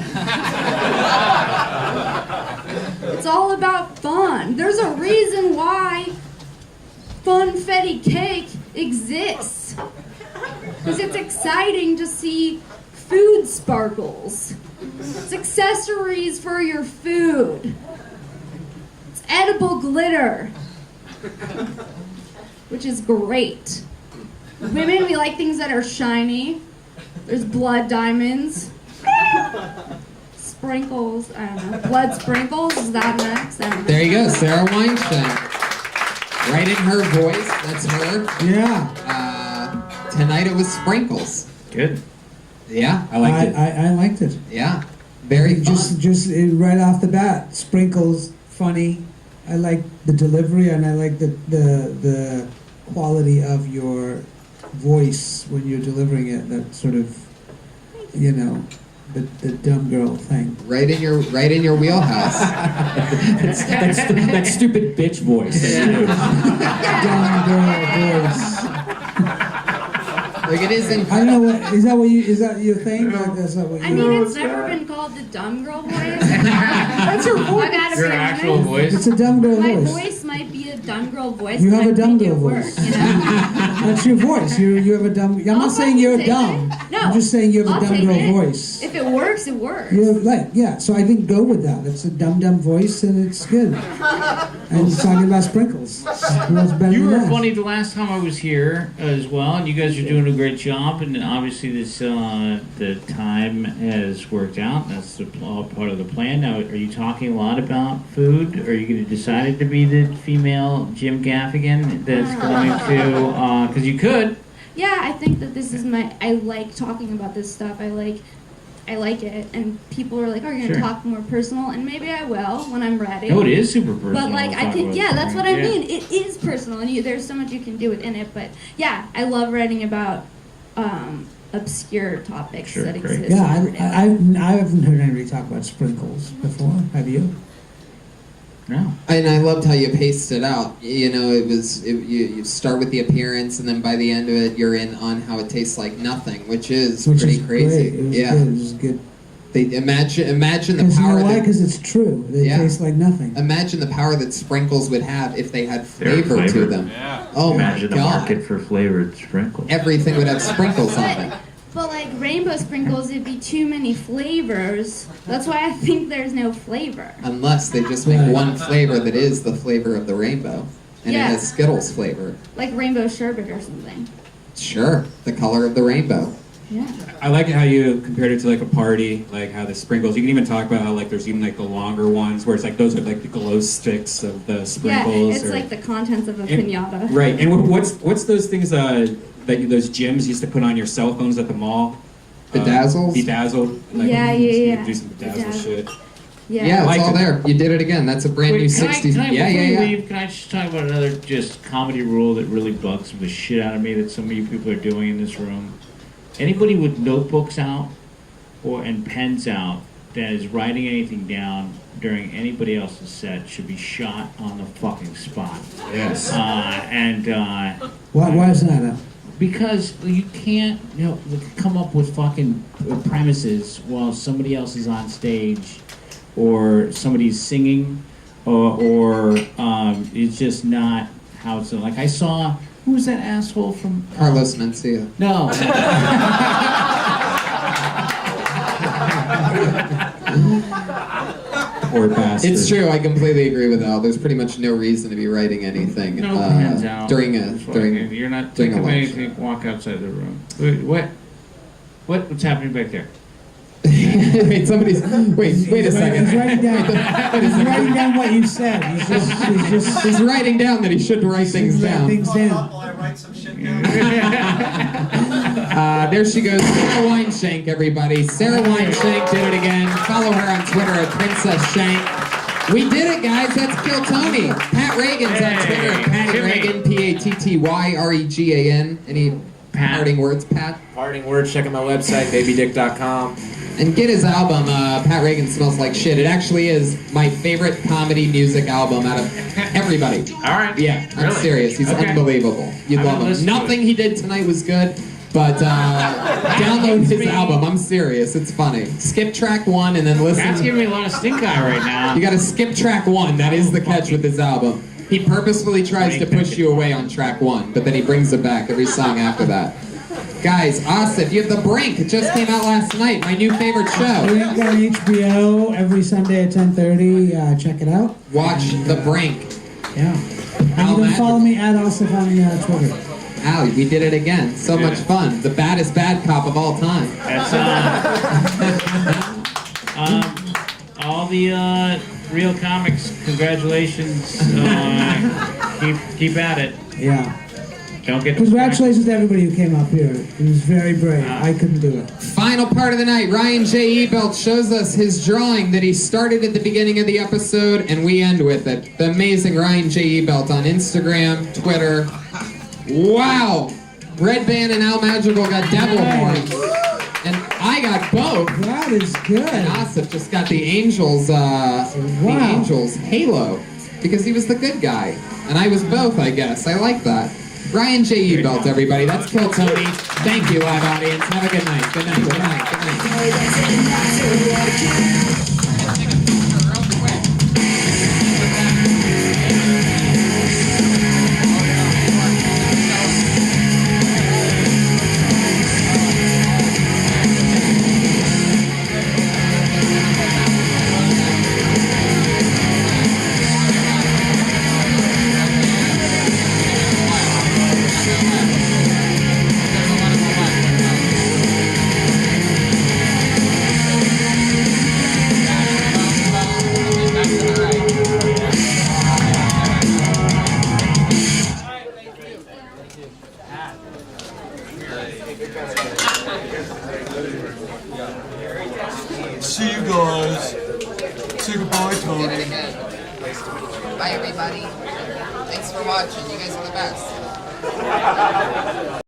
It's all about fun. There's a reason why funfetti cake exists. Because it's exciting to see food sparkles. It's accessories for your food. It's edible glitter. Which is great. Women, we like things that are shiny. There's blood diamonds. Sprinkles, I don't know. Blood sprinkles, is that next? I don't know. There you go, Sarah Weinstein. Right in her voice, that's her. Yeah. Tonight it was sprinkles. Good. Yeah, I liked it. I liked it. Yeah, very fun. Just right off the bat, sprinkles, funny. I like the delivery and I like the quality of your voice when you're delivering it. That sort of, you know, the dumb girl thing. Right in your wheelhouse. that stupid bitch voice. Dumb girl voice. Like it is in. I don't know what is that your thing? Like, that's not what I you mean, it's never been called the dumb girl voice. That's your voice. I gotta Your be actual honest. voice? It's a dumb girl My voice. voice might be a dumb girl voice. You but have I a dumb make it girl work, voice. you know? That's your voice. You have a dumb. I'm I'll not saying you're fucking take dumb. it. No, I'm just saying you have a I'll dumb take girl it. voice. If it works, it works. You have, yeah. So I think go with that. It's a dumb voice and it's good. And it's talking about sprinkles. What's better You than were that? funny the last time I was here as well, and you guys are doing a great job. And obviously, this the time has worked out. That's all part of the plan. Now, are you talking a lot about food? Are you going to decide to be the female Jim Gaffigan that's going to? Because you could. Yeah, I think that this is I like talking about this stuff. I like it, and people are like, "Oh, you're gonna Sure. talk more personal," and maybe I will when I'm ready. No, it is super personal. But like, to I talk can, about yeah, that's what I Yeah. mean. It is personal, and there's so much you can do within it. But yeah, I love writing about obscure topics Sure, that great. exist. Yeah, in everyday life. I haven't heard anybody talk about sprinkles before. Have you? No. And I loved how you paced it out. You know, you start with the appearance, and then by the end of it, you're in on how it tastes like nothing, which is pretty crazy. Great. It was Yeah, good. It was good. they imagine the Because you power. know why? that- Because it's true. They Yeah. taste like nothing. Imagine the power that sprinkles would have if they had They're flavor to flavored. them. Oh Imagine my the god! market for flavored sprinkles. Everything would have sprinkles on it. But like rainbow sprinkles, it'd be too many flavors. That's why I think there's no flavor. Unless they just make one flavor that is the flavor of the rainbow, and Yeah. it has Skittles flavor. Like rainbow sherbet or something. Sure, the color of the rainbow. Yeah. I like how you compared it to like a party, like how the sprinkles. You can even talk about how like there's even like the longer ones where it's like those are like the glow sticks of the sprinkles. Yeah, it's or, like the contents of a and- piñata. Right, and what's those things those gyms used to put on your cell phones at the mall? Bedazzles? Bedazzled. Like, Yeah, you yeah. could do some bedazzled shit. Yeah. Yeah, I it's all liked it. there. You did it again. That's a brand new Wait, 60s. Can I, Yeah, before yeah, you yeah. leave, can I just talk about another just comedy rule that really bugs the shit out of me that some of you people are doing in this room? Anybody with notebooks out and pens out that is writing anything down during anybody else's set should be shot on the fucking spot. Yes. Why is that? Because you can't, come up with fucking premises while somebody else is on stage, or somebody's singing, or it's just not how it's like. I saw, who was that asshole from Carlos Mencia. No. Or bastard. It's true. I completely agree with Al. There's pretty much no reason to be writing anything No hands out. during You're not during thinking a of lunch. anything. Walk outside the room. What's happening back there? Wait, somebody's. Wait a second. He's writing down what you said. He's writing down that he should write things down. There she goes, Sarah Wineshank, everybody. Sarah Wineshank did it again. Follow her on Twitter at Princess Shank. We did it, guys. That's Kill Tony. Pat Reagan's on Twitter at Patty Reagan, PATTYREGAN. Any parting words, Pat? Parting words, check out my website, babydick.com. And get his album, Pat Reagan Smells Like Shit. It actually is my favorite comedy music album out of everybody. All right. Yeah, I'm Really? serious. He's Okay. unbelievable. You'd I love will him. listen to Nothing he did tonight was good, but download his album. I'm serious. It's funny. Skip track 1 and then listen. That's giving me a lot of stink eye right now. You gotta skip track 1. That is the catch with his album. He purposefully tries to push you away on track 1, but then he brings it back every song after that. Guys, Aasif, you have The Brink. It just came out last night. My new favorite show. We've got HBO every Sunday at 10:30. Check it out. Watch The Brink. Yeah. And you can follow me at Aasif on Twitter. Al, we did it again. So much fun. The baddest bad cop of all time. That's all the real comics. Congratulations. Keep at it. Yeah. Don't get Congratulations to everybody who came up here. It was very brave. I couldn't do it. Final part of the night, Ryan J. Ebelt shows us his drawing that he started at the beginning of the episode, and we end with it. The amazing Ryan J. Ebelt on Instagram, Twitter. Wow! Red Band and Al Madrigal got devil horns. And I got both. That is good. And Aasif just got the Angels, the Angels halo. Because he was the good guy. And I was both, I guess. I like that. Ryan J. Ebelt, everybody. That's Kill Tony. Thank you, live audience. Have a good night. Good night. Good night. Good night. See you guys. Say goodbye, Tony. Bye, everybody. Thanks for watching. You guys are the best.